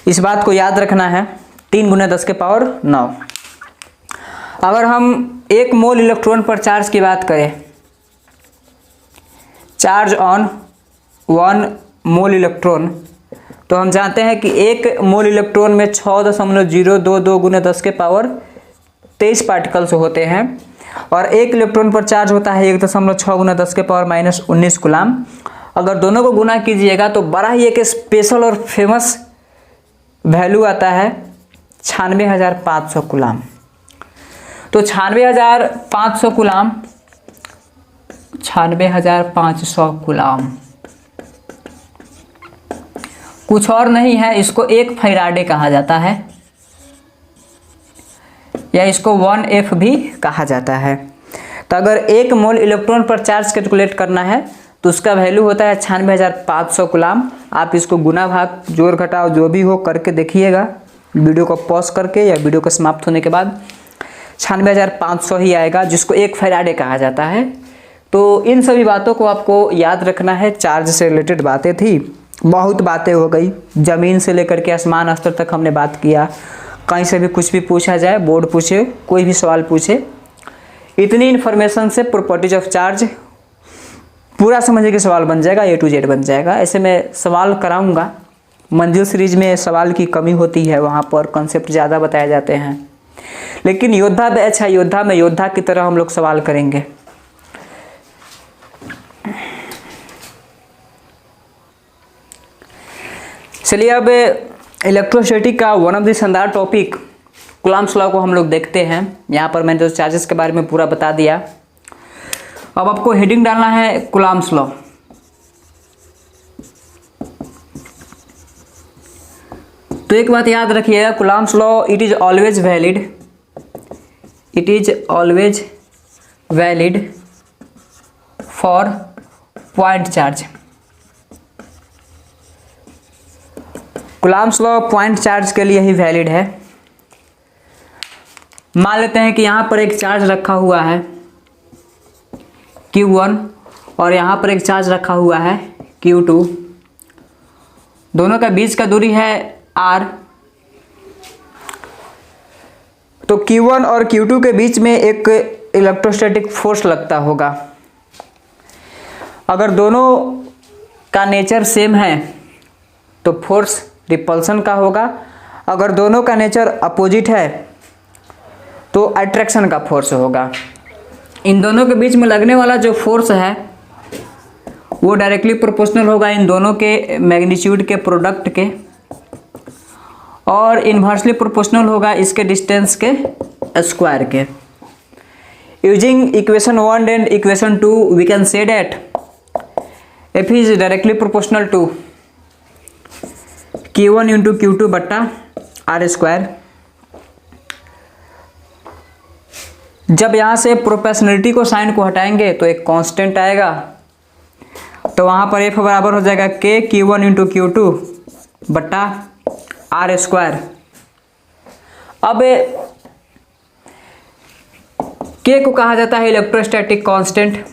इस बात को याद रखना है, 3 × 10⁹। अगर हम 1 मोल इलेक्ट्रॉन पर चार्ज की बात करें, चार्ज ऑन 1 मोल इलेक्ट्रॉन, तो हम जानते हैं कि 1 मोल इलेक्ट्रॉन में 6.022 × 10⁻23 पार्टिकल्स होते हैं, और 1 इलेक्ट्रॉन पर चार्ज होता है 1.6 × 10⁻−19 कूलाम। अगर दोनों को गुना कीजिएगा तो बड़ा ही एक स्पेशल और फेमस वैल्यू आता है 96,500 कूलाम। तो 96,500 कूलाम, 96,500 कूलाम कुछ और नहीं है, इसको 1 फैराडे कहा जाता है, या इसको 1F भी कहा जाता है। तो अगर 1 मोल इलेक्ट्रॉन पर चार्ज कैलकुलेट करना है तो उसका वैल्यू होता है 96,500 कूलाम। आप इसको गुना भाग जोड़ घटाव जो भी हो करके देखिएगा, वीडियो को पॉज करके या वीडियो को समाप्त होने के बाद 96,500 ही आएगा, जिसको 1 फैराडे कहा जाता है। तो इन सभी बातों को आपको याद रखना है। चार्ज से रिलेटेड बातें थी, बहुत बातें हो गई, ज़मीन से लेकर के आसमान स्तर तक हमने बात किया। कहीं से भी कुछ भी पूछा जाए, बोर्ड पूछे, कोई भी सवाल पूछे, इतनी इन्फॉर्मेशन से प्रॉपर्टीज ऑफ चार्ज पूरा समझने के सवाल बन जाएगा, A to Z बन जाएगा। ऐसे मैं सवाल कराऊंगा। मंजिल सीरीज में सवाल की कमी होती है, वहाँ पर कॉन्सेप्ट ज़्यादा बताए जाते हैं, लेकिन योद्धा बैच है, योद्धा में योद्धा की तरह हम लोग सवाल करेंगे। चलिए अब इलेक्ट्रोस्टैटिक का वन ऑफ द शानदार टॉपिक कूलाम्स लॉ को हम लोग देखते हैं। यहाँ पर मैंने जो चार्जेस के बारे में पूरा बता दिया। अब आपको हेडिंग डालना है कूलाम्स लॉ। तो एक बात याद रखिएगा, Coulomb's law it is always valid, it is always valid for point charge. Coulomb's law point charge के लिए ही वैलिड है। मान लेते हैं कि यहाँ पर एक चार्ज रखा हुआ है Q1 और यहाँ पर एक चार्ज रखा हुआ है Q2, दोनों का बीच का दूरी है R। तो Q1 और Q2 के बीच में एक इलेक्ट्रोस्टैटिक फोर्स लगता होगा। अगर दोनों का नेचर सेम है तो फोर्स रिपल्सन का होगा, अगर दोनों का नेचर अपोजिट है तो अट्रैक्शन का फोर्स होगा। इन दोनों के बीच में लगने वाला जो फोर्स है वो डायरेक्टली प्रोपोर्शनल होगा इन दोनों के मैग्नीट्यूड के प्रोडक्ट के, और इन्वर्सली प्रोपोर्शनल होगा इसके डिस्टेंस के स्क्वायर के। Using equation 1 and equation 2 we can say that F is directly proportional to Q1 into Q2 बट्टा R स्क्वायर। जब यहाँ से प्रोपोर्शनलिटी को साइन को हटाएंगे तो एक कांस्टेंट आएगा, तो वहाँ पर F बराबर हो जाएगा K Q1 इंटू Q2 बट्टा R स्क्वायर। अब K को कहा जाता है इलेक्ट्रोस्टैटिक कांस्टेंट।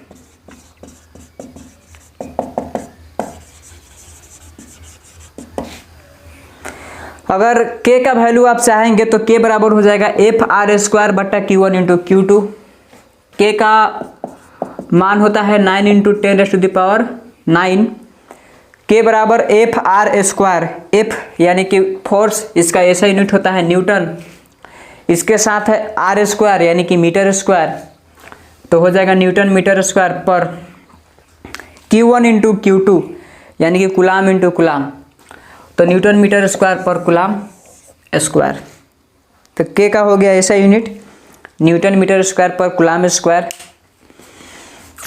अगर K का वैल्यू आप चाहेंगे तो K बराबर हो जाएगा F R स्क्वायर बट्टा Q1 इंटू Q2। K का मान होता है 9 इंटू 10⁻⁹। K बराबर F R स्क्वायर, F यानी कि फोर्स, इसका ऐसा यूनिट होता है न्यूटन, इसके साथ है R स्क्वायर यानी कि मीटर स्क्वायर, तो हो जाएगा न्यूटन मीटर स्क्वायर पर Q1 इंटू Q2 यानी कि कूलाम इंटू कूलाम, तो न्यूटन मीटर स्क्वायर पर कूलाम स्क्वायर। तो K का हो गया ऐसा यूनिट न्यूटन मीटर स्क्वायर पर कूलाम स्क्वायर।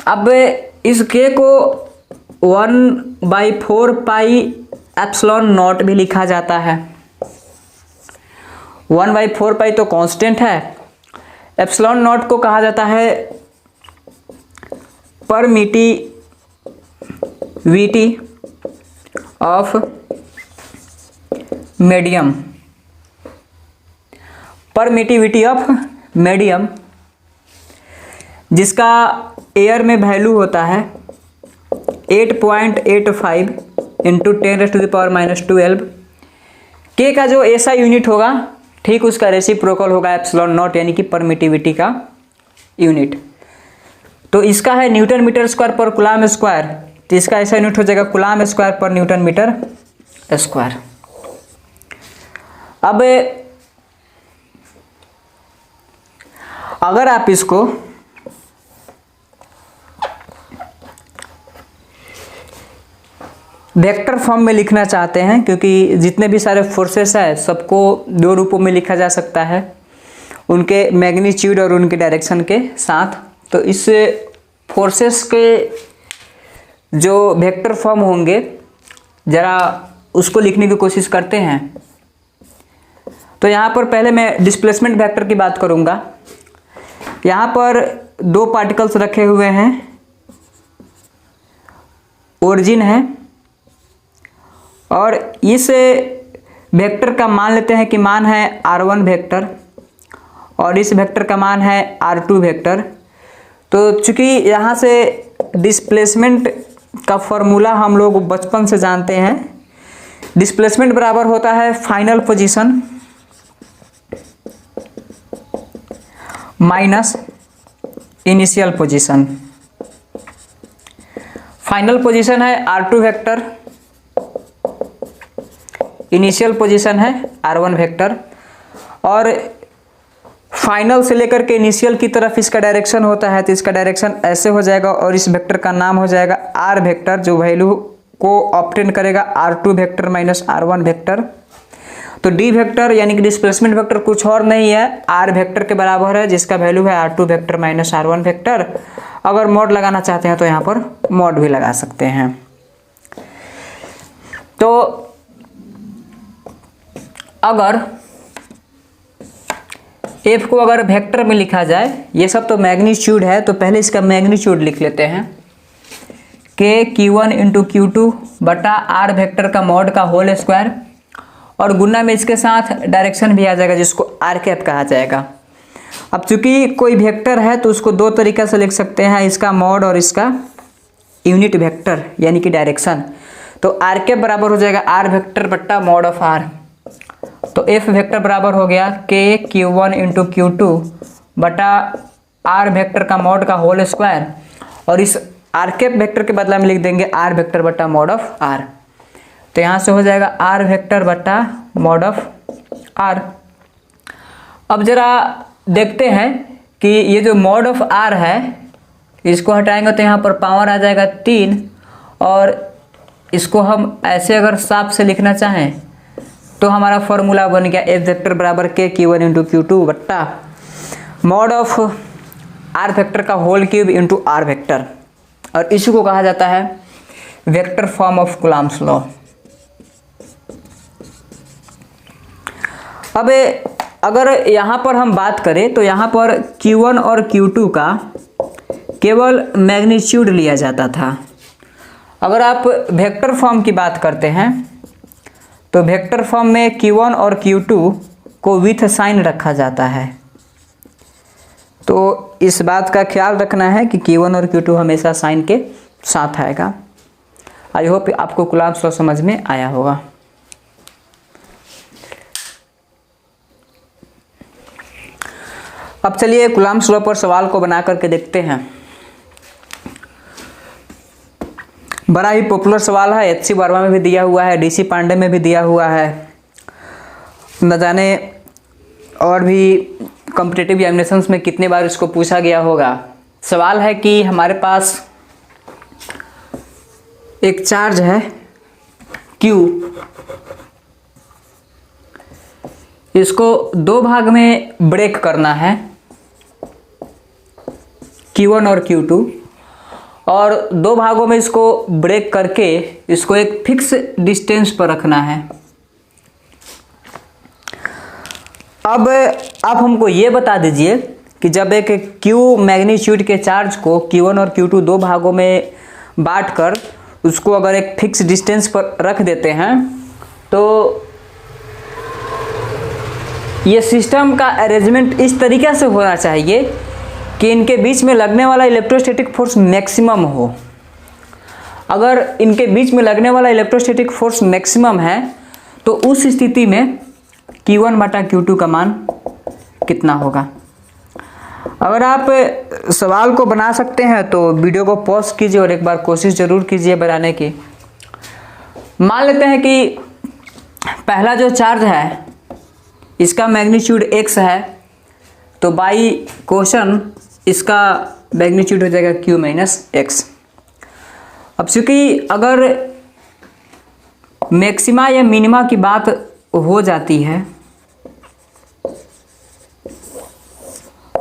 अब इस K को 1/4 पाई एप्सिलॉन नॉट भी लिखा जाता है। 1/4 पाई तो कांस्टेंट है, एप्सिलॉन नॉट को कहा जाता है permittivity of medium, permittivity of medium, जिसका एयर में वैल्यू होता है 8.85 इंटू 10⁻⁻12। K का जो ऐसा यूनिट होगा ठीक उसका रेसिप्रोकल होगा एप्सिलॉन नॉट यानी कि परमिटिविटी का यूनिट। तो इसका है न्यूटन मीटर स्क्वायर पर कूलाम स्क्वायर, तो इसका ऐसा यूनिट हो जाएगा कूलाम स्क्वायर पर न्यूटन मीटर स्क्वायर। अब अगर आप इसको वेक्टर फॉर्म में लिखना चाहते हैं, क्योंकि जितने भी सारे फोर्सेस हैं सबको दो रूपों में लिखा जा सकता है, उनके मैग्नीट्यूड और उनके डायरेक्शन के साथ, तो इस फोर्सेस के जो वेक्टर फॉर्म होंगे ज़रा उसको लिखने की कोशिश करते हैं। तो यहाँ पर पहले मैं डिस्प्लेसमेंट वेक्टर की बात करूँगा। यहाँ पर दो पार्टिकल्स रखे हुए हैं, ओरिजिन है, और इस वेक्टर का मान लेते हैं कि मान है R1 वेक्टर और इस वेक्टर का मान है R2 वेक्टर। तो चूंकि यहाँ से डिस्प्लेसमेंट का फॉर्मूला हम लोग बचपन से जानते हैं, डिस्प्लेसमेंट बराबर होता है final position minus initial position. Final position है R2 वेक्टर, इनिशियल पोजीशन है R1 वेक्टर, और फाइनल से लेकर के इनिशियल की तरफ इसका डायरेक्शन होता है, तो इसका डायरेक्शन ऐसे हो जाएगा और इस वेक्टर का नाम हो जाएगा R वेक्टर, जो वैल्यू को ऑब्टेन करेगा R2 vector minus R1 vector. तो D वेक्टर यानी कि डिस्प्लेसमेंट वेक्टर कुछ और नहीं है, R वेक्टर के बराबर है, जिसका वैल्यू है R2 vector minus R1 vector. अगर मॉड लगाना चाहते हैं तो यहाँ पर मॉड भी लगा सकते हैं। तो अगर f को अगर वेक्टर में लिखा जाए, ये सब तो मैग्नीट्यूड है, तो पहले इसका मैग्नीट्यूड लिख लेते हैं, k q1 इंटू Q2 बटा आर वेक्टर का मॉड का होल स्क्वायर, और गुना में इसके साथ डायरेक्शन भी आ जाएगा जिसको आर कैप कहा जाएगा। अब चूंकि कोई वेक्टर है तो उसको दो तरीका से लिख सकते हैं, इसका मॉड और इसका यूनिट वेक्टर यानी कि डायरेक्शन। तो आर कैप बराबर हो जाएगा आर वेक्टर बट्टा मॉड ऑफ आर। तो एफ वेक्टर बराबर हो गया के Q1 इंटू Q2 बटा आर वेक्टर का मॉड का होल स्क्वायर, और इस आर कैप वेक्टर के बदला में लिख देंगे आर वेक्टर बट्टा मॉड ऑफ आर। तो यहाँ से हो जाएगा आर वेक्टर बट्टा मॉड ऑफ आर। अब जरा देखते हैं कि ये जो मॉड ऑफ आर है इसको हटाएंगे तो यहाँ पर पावर आ जाएगा 3, और इसको हम ऐसे अगर साफ से लिखना चाहें तो हमारा फॉर्मूला बन गया एफ वेक्टर बराबर के Q1 इंटू Q2 बट्टा मॉड ऑफ आर वेक्टर का whole cube into R vector, और इसी को कहा जाता है vector form of Coulomb's law. अब अगर यहाँ पर हम बात करें तो यहाँ पर Q1 और Q2 का केवल मैग्नीट्यूड लिया जाता था। अगर आप वेक्टर फॉर्म की बात करते हैं तो वेक्टर फॉर्म में Q1 और Q2 को विथ साइन रखा जाता है। तो इस बात का ख्याल रखना है कि Q1 और Q2 हमेशा साइन के साथ आएगा। आई होप आपको कूलम्ब्स लॉ समझ में आया होगा। अब चलिए कूलम्ब्स लॉ पर सवाल को बना करके देखते हैं। बड़ा ही पॉपुलर सवाल है, HC वर्मा में भी दिया हुआ है, DC पांडे में भी दिया हुआ है, न जाने और भी कॉम्पिटिटिव एग्जामिनेशंस में कितने बार इसको पूछा गया होगा। सवाल है कि हमारे पास एक चार्ज है Q, इसको दो भाग में ब्रेक करना है Q1 और Q2, और दो भागों में इसको ब्रेक करके इसको एक फिक्स डिस्टेंस पर रखना है। अब आप हमको ये बता दीजिए कि जब एक Q मैग्नीट्यूड के चार्ज को Q1 और Q2 दो भागों में बांटकर उसको अगर एक फिक्स डिस्टेंस पर रख देते हैं तो ये सिस्टम का अरेंजमेंट इस तरीके से होना चाहिए कि इनके बीच में लगने वाला इलेक्ट्रोस्टैटिक फोर्स मैक्सिमम हो। अगर इनके बीच में लगने वाला इलेक्ट्रोस्टैटिक फोर्स मैक्सिमम है तो उस स्थिति में Q1 बटा Q2 का मान कितना होगा। अगर आप सवाल को बना सकते हैं तो वीडियो को पॉज कीजिए और एक बार कोशिश ज़रूर कीजिए बनाने की। मान लेते हैं कि पहला जो चार्ज है इसका मैग्नीट्यूड x है, तो बाई क्वेश्चन इसका मैग्नीट्यूड हो जाएगा Q माइनस x। अब चूंकि अगर मैक्सिमा या मिनिमा की बात हो जाती है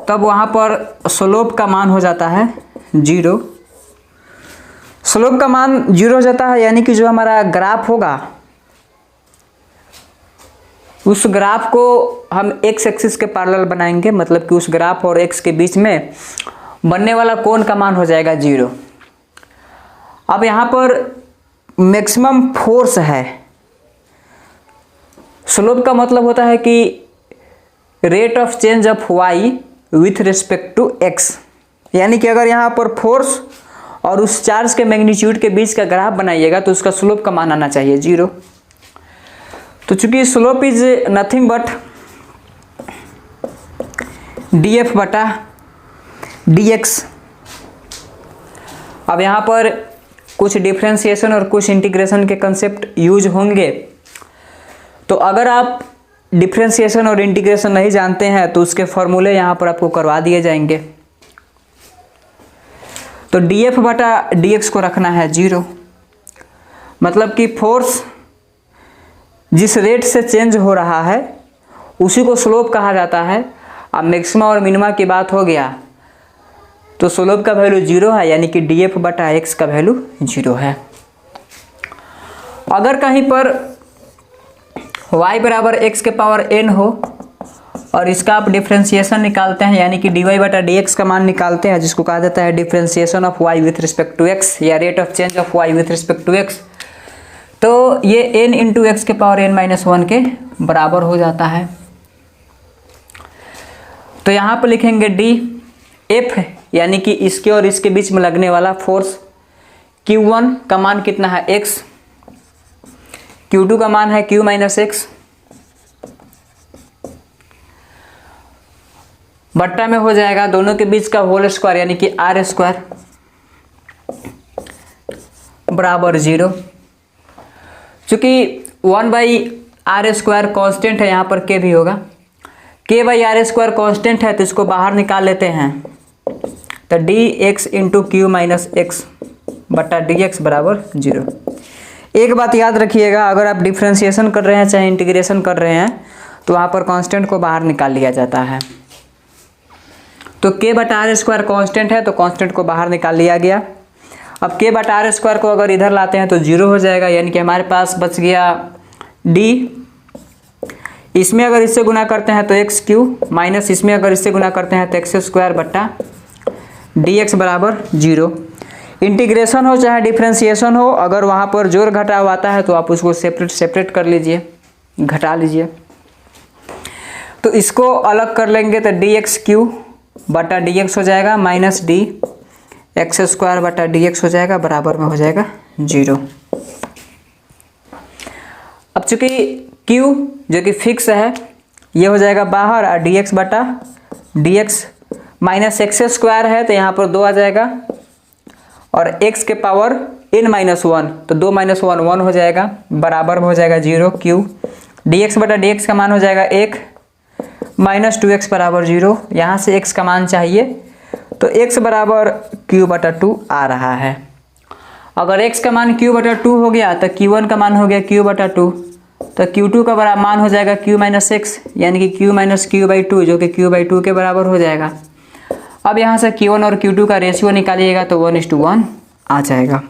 तब वहाँ पर स्लोप का मान हो जाता है 0। स्लोप का मान 0 हो जाता है, यानी कि जो हमारा ग्राफ होगा उस ग्राफ को हम x एक्सिस के पैरेलल बनाएंगे, मतलब कि उस ग्राफ और x के बीच में बनने वाला कोण का मान हो जाएगा 0। अब यहाँ पर मैक्सिमम फोर्स है, स्लोप का मतलब होता है कि rate of change of y with respect to x, यानी कि अगर यहाँ पर फोर्स और उस चार्ज के मैग्नीट्यूड के बीच का ग्राफ बनाइएगा तो उसका स्लोप का मान आना चाहिए 0। तो चूंकि slope is nothing but df बटा dx। अब यहाँ पर कुछ डिफरेंशिएशन और कुछ इंटीग्रेशन के कंसेप्ट यूज होंगे, तो अगर आप डिफरेंशिएशन और इंटीग्रेशन नहीं जानते हैं तो उसके फॉर्मूले यहाँ पर आपको करवा दिए जाएंगे। तो df बटा dx को रखना है 0, मतलब कि फोर्स जिस रेट से चेंज हो रहा है उसी को स्लोप कहा जाता है। अब मैक्सिमा और मिनिमा की बात हो गया तो स्लोप का वैल्यू 0 है, यानी कि df बटा x का वैल्यू 0 है। अगर कहीं पर y बराबर x के पावर n हो और इसका आप डिफ्रेंशिएशन निकालते हैं, यानी कि dy बटा dx का मान निकालते हैं, जिसको कहा जाता है differentiation of y with respect to x या rate of change of y with respect to x। तो ये n इंटू एक्स के पावर n माइनस 1 के बराबर हो जाता है। तो यहाँ पर लिखेंगे d f यानी कि इसके और इसके बीच में लगने वाला फोर्स, q1 का मान कितना है x, q2 का मान है q माइनस x, बट्टा में हो जाएगा दोनों के बीच का होल स्क्वायर यानी कि r स्क्वायर बराबर 0। चूंकि 1/r स्क्वायर कॉन्स्टेंट है, यहाँ पर k भी होगा, k/r स्क्वायर कॉन्स्टेंट है तो इसको बाहर निकाल लेते हैं। तो dx into Q minus x बट्टा dx बराबर 0। एक बात याद रखिएगा, अगर आप डिफ्रेंशिएशन कर रहे हैं चाहे इंटीग्रेशन कर रहे हैं तो वहाँ पर कांस्टेंट को बाहर निकाल लिया जाता है। तो k/r स्क्वायर कॉन्स्टेंट है तो कांस्टेंट को बाहर निकाल लिया गया। अब k/r स्क्वायर को अगर इधर लाते हैं तो 0 हो जाएगा, यानी कि हमारे पास बच गया d, इसमें अगर इससे गुना करते हैं तो एक्स क्यू माइनस इसमें अगर इससे गुना करते हैं तो एक्स स्क्वायर बट्टा dx बराबर 0। इंटीग्रेशन हो चाहे डिफ्रेंशिएशन हो, अगर वहाँ पर जोड़ घटाव आता है तो आप उसको सेपरेट कर लीजिए, घटा लीजिए। तो इसको अलग कर लेंगे तो dx क्यू बटा dx हो जाएगा माइनस d एक्स स्क्वायर बटा dx हो जाएगा, बराबर में हो जाएगा 0। अब चूंकि q जो कि फिक्स है ये हो जाएगा बाहर और dx बटा dx माइनस एक्स स्क्वायर है तो यहाँ पर 2 आ जाएगा और x के पावर n माइनस 1 तो 2 माइनस 1 1 हो जाएगा, बराबर में हो जाएगा 0। q dx बटा dx का मान हो जाएगा 1 माइनस 2x बराबर 0। यहाँ से x का मान चाहिए तो x बराबर q बटा 2 आ रहा है। अगर x का मान q बटा 2 हो गया तो q1 का मान हो गया q बटा 2, तो q2 का बड़ा मान हो जाएगा q माइनस एक्स यानी कि q माइनस q बाई 2 जो कि q बाई 2 के बराबर हो जाएगा। अब यहाँ से q1 और q2 का रेशियो निकालिएगा तो 1:1 आ जाएगा।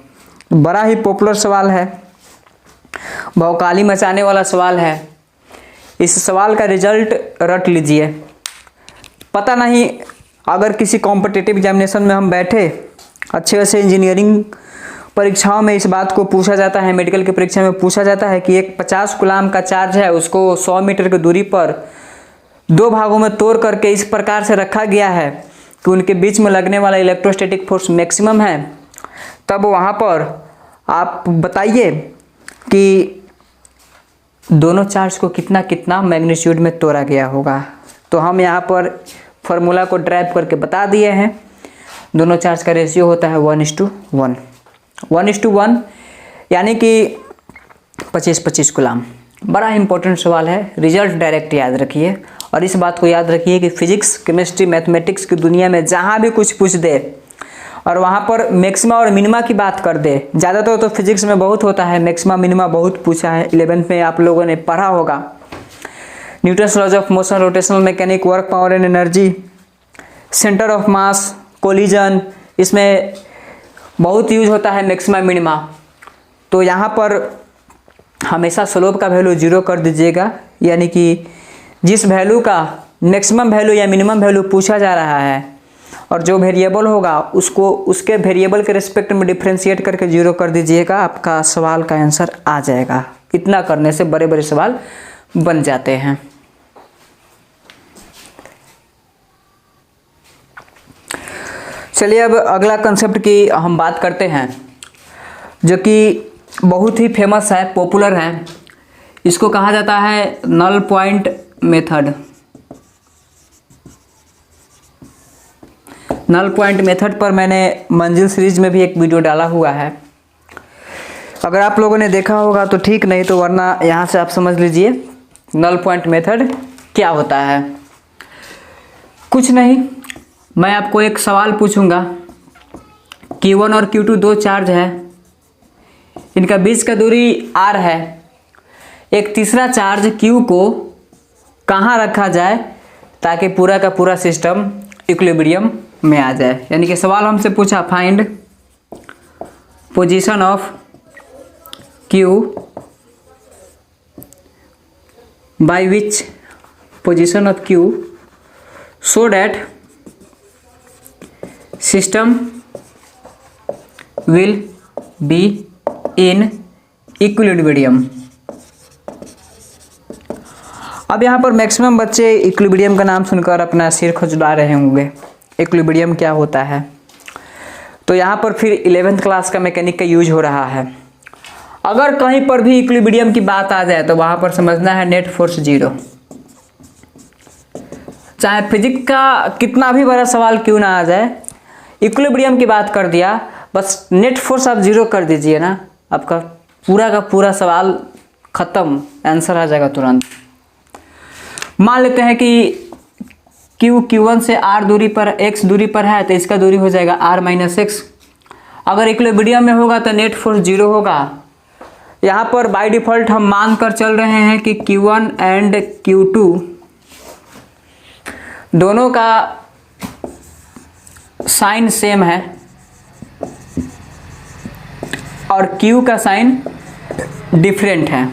बड़ा ही पॉपुलर सवाल है, भौकाली मचाने वाला सवाल है। इस सवाल का रिजल्ट रट लीजिए। पता नहीं अगर किसी कॉम्पिटिटिव एग्जामिनेशन में हम बैठे, अच्छे इंजीनियरिंग परीक्षाओं में इस बात को पूछा जाता है, मेडिकल की परीक्षा में पूछा जाता है कि एक 50 कूलाम का चार्ज है, उसको 100 मीटर की दूरी पर 2 भागों में तोड़ करके इस प्रकार से रखा गया है कि उनके बीच में लगने वाला इलेक्ट्रोस्टैटिक फोर्स मैक्सिमम है, तब वहाँ पर आप बताइए कि दोनों चार्ज को कितना कितना मैग्नीट्यूड में तोड़ा गया होगा। तो हम यहाँ पर फॉर्मूला को ड्राइव करके बता दिए हैं। दोनों चार्ज का रेशियो होता है 1:1 1:1 यानी कि 25-25 कूलाम। बड़ा इंपॉर्टेंट सवाल है, रिजल्ट डायरेक्ट याद रखिए। और इस बात को याद रखिए कि फिजिक्स केमिस्ट्री मैथमेटिक्स की दुनिया में जहाँ भी कुछ पूछ दे और वहाँ पर मैक्सिमा और मिनिमा की बात कर दे, ज़्यादातर तो फिजिक्स में बहुत होता है, मैक्सिमा मिनिमा बहुत पूछा है। 11th में आप लोगों ने पढ़ा होगा, Newton's laws of motion, rotational mechanic, work power and energy, centre of mass, collision, इसमें बहुत यूज होता है मैक्सिमा मिनिमा। तो यहाँ पर हमेशा स्लोप का वैल्यू 0 कर दीजिएगा, यानी कि जिस वैल्यू का मैक्सिमम वैल्यू या मिनिमम वैल्यू पूछा जा रहा है और जो वेरिएबल होगा उसको उसके वेरिएबल के रिस्पेक्ट में डिफ्रेंशिएट करके 0 कर दीजिएगा, आपका सवाल का आंसर आ जाएगा। इतना करने से बड़े बड़े सवाल बन जाते हैं। चलिए अब अगला कंसेप्ट की हम बात करते हैं, जो कि बहुत ही फेमस है, पॉपुलर है। इसको कहा जाता है null point method. Null point method पर मैंने मंजिल सीरीज में भी एक वीडियो डाला हुआ है, अगर आप लोगों ने देखा होगा तो ठीक, नहीं तो वरना यहाँ से आप समझ लीजिए नल पॉइंट मेथड क्या होता है। कुछ नहीं, मैं आपको एक सवाल पूछूंगा, Q1 और Q2 दो चार्ज है, इनका बीच का दूरी r है। एक तीसरा चार्ज Q को कहाँ रखा जाए ताकि पूरा का पूरा सिस्टम इक्विलिब्रियम में आ जाए। यानी कि सवाल हमसे पूछा find position of Q by which position of q so that system will be in equilibrium। अब यहाँ पर मैक्सिमम बच्चे इक्विलिब्रियम का नाम सुनकर अपना सिर खुजला रहे होंगे। इक्विलिब्रियम क्या होता है? तो यहाँ पर फिर 11th क्लास का मैकेनिक का यूज हो रहा है। अगर कहीं पर भी इक्विलिब्रियम की बात आ जाए तो वहाँ पर समझना है नेट फोर्स जीरो। चाहे फिजिक्स का कितना भी बड़ा सवाल क्यों ना आ जाए, इक्विलिब्रियम की बात कर दिया, बस नेट फोर्स आप जीरो कर दीजिए ना, आपका पूरा का पूरा सवाल खत्म, आंसर आ जाएगा तुरंत। मान लेते हैं कि Q1 से R दूरी पर X दूरी पर है तो इसका दूरी हो जाएगा R माइनस एक्स। अगर इक्विलिब्रियम में होगा तो नेट फोर्स जीरो होगा। यहाँ पर बाय डिफॉल्ट हम मान कर चल रहे हैं कि Q1 एंड Q2 दोनों का साइन सेम है और Q का साइन डिफरेंट है।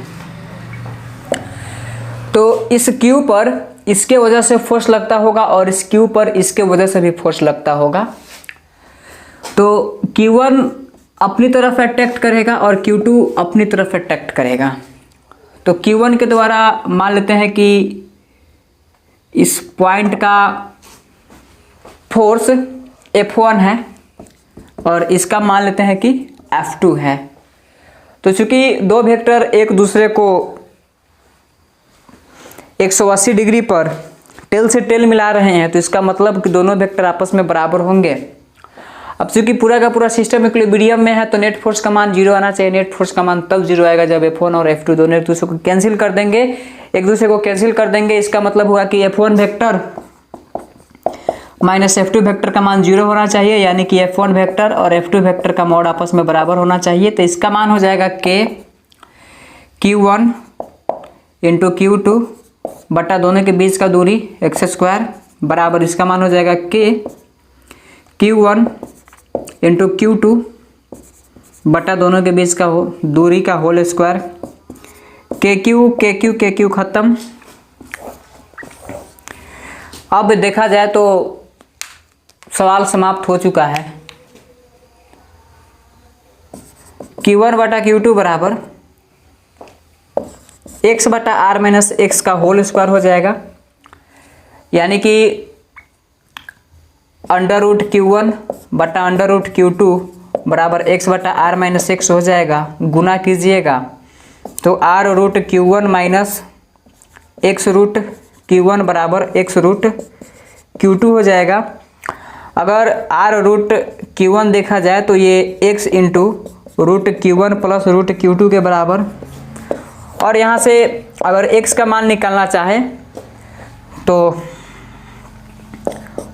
तो इस Q पर इसके वजह से फोर्स लगता होगा और इस Q पर इसके वजह से भी फोर्स लगता होगा। तो Q1 अपनी तरफ अट्रैक्ट करेगा और Q2 अपनी तरफ अट्रैक्ट करेगा। तो Q1 के द्वारा मान लेते हैं कि इस पॉइंट का फोर्स F1 है और इसका मान लेते हैं कि F2 है। तो चूंकि दो वेक्टर एक दूसरे को 180 डिग्री पर टेल से टेल मिला रहे हैं तो इसका मतलब कि दोनों वेक्टर आपस में बराबर होंगे। अब चूंकि पूरा का पूरा सिस्टम इक्विलिब्रियम में है तो नेट फोर्स का मान जीरो आना चाहिए। नेट फोर्स का मान तब जीरो आएगा जब F1 और F2 दोनों एक दूसरे को कैंसिल कर देंगे। एक दूसरे को कैंसिल कर देंगे इसका मतलब हुआ कि F1 vector minus F2 vector का मान जीरो होना चाहिए, यानी कि F1 वेक्टर और F2 वेक्टर का मॉड आपस में बराबर होना चाहिए। तो इसका मान हो जाएगा K Q1 इंटू Q2 बटा दोनों के बीच का दूरी एक्स स्क्वायर बराबर इसका मान हो जाएगा K Q1 इंटू Q2 बटा दोनों के बीच का दूरी का होल स्क्वायर। KQ खत्म। अब देखा जाए तो सवाल समाप्त हो चुका है। Q1 बटा Q2 बराबर x बटा R माइनस एक्स का होल स्क्वायर हो जाएगा, यानी कि अंडर रूट Q1 बटा अंडर रूट Q2 बराबर x बटा R माइनस एक्स हो जाएगा। गुना कीजिएगा तो R root Q1 minus x root Q1 बराबर x रूट Q2 हो जाएगा। अगर R रूट Q1 देखा जाए तो ये x into root Q1 plus root Q2 के बराबर, और यहाँ से अगर x का मान निकालना चाहे तो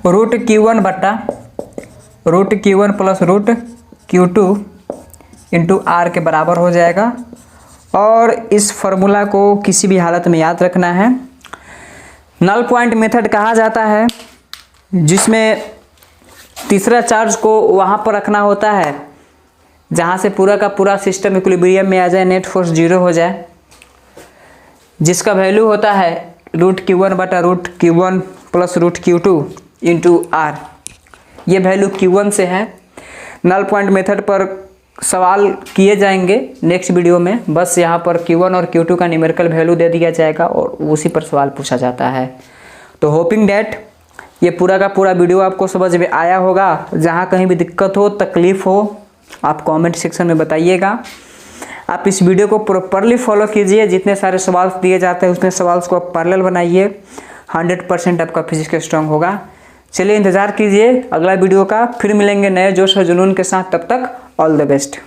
रूट Q1 बटा root Q1 plus root Q2 into R के बराबर हो जाएगा। और इस फॉर्मूला को किसी भी हालत में याद रखना है। नल पॉइंट मेथड कहा जाता है, जिसमें तीसरा चार्ज को वहाँ पर रखना होता है जहाँ से पूरा का पूरा सिस्टम इक्विलिब्रियम में आ जाए, नेट फोर्स जीरो हो जाए, जिसका वैल्यू होता है रूट Q1 बटा root Q1 plus root Q2 into R। ये वैल्यू Q1 से है। नल पॉइंट मेथड पर सवाल किए जाएंगे नेक्स्ट वीडियो में। बस यहाँ पर Q1 और Q2 का न्यूमेरिकल वैल्यू दे दिया जाएगा और उसी पर सवाल पूछा जाता है। तो होपिंग डैट ये पूरा का पूरा वीडियो आपको समझ में आया होगा। जहाँ कहीं भी दिक्कत हो, तकलीफ़ हो, आप कमेंट सेक्शन में बताइएगा। आप इस वीडियो को प्रॉपरली फॉलो कीजिए। जितने सारे सवाल दिए जाते हैं उतने सवाल को आप पैरेलल बनाइए। 100% आपका फिजिक्स स्ट्रांग होगा। चलिए इंतज़ार कीजिए अगला वीडियो का। फिर मिलेंगे नए जोश और जुनून के साथ। तब तक ऑल द बेस्ट।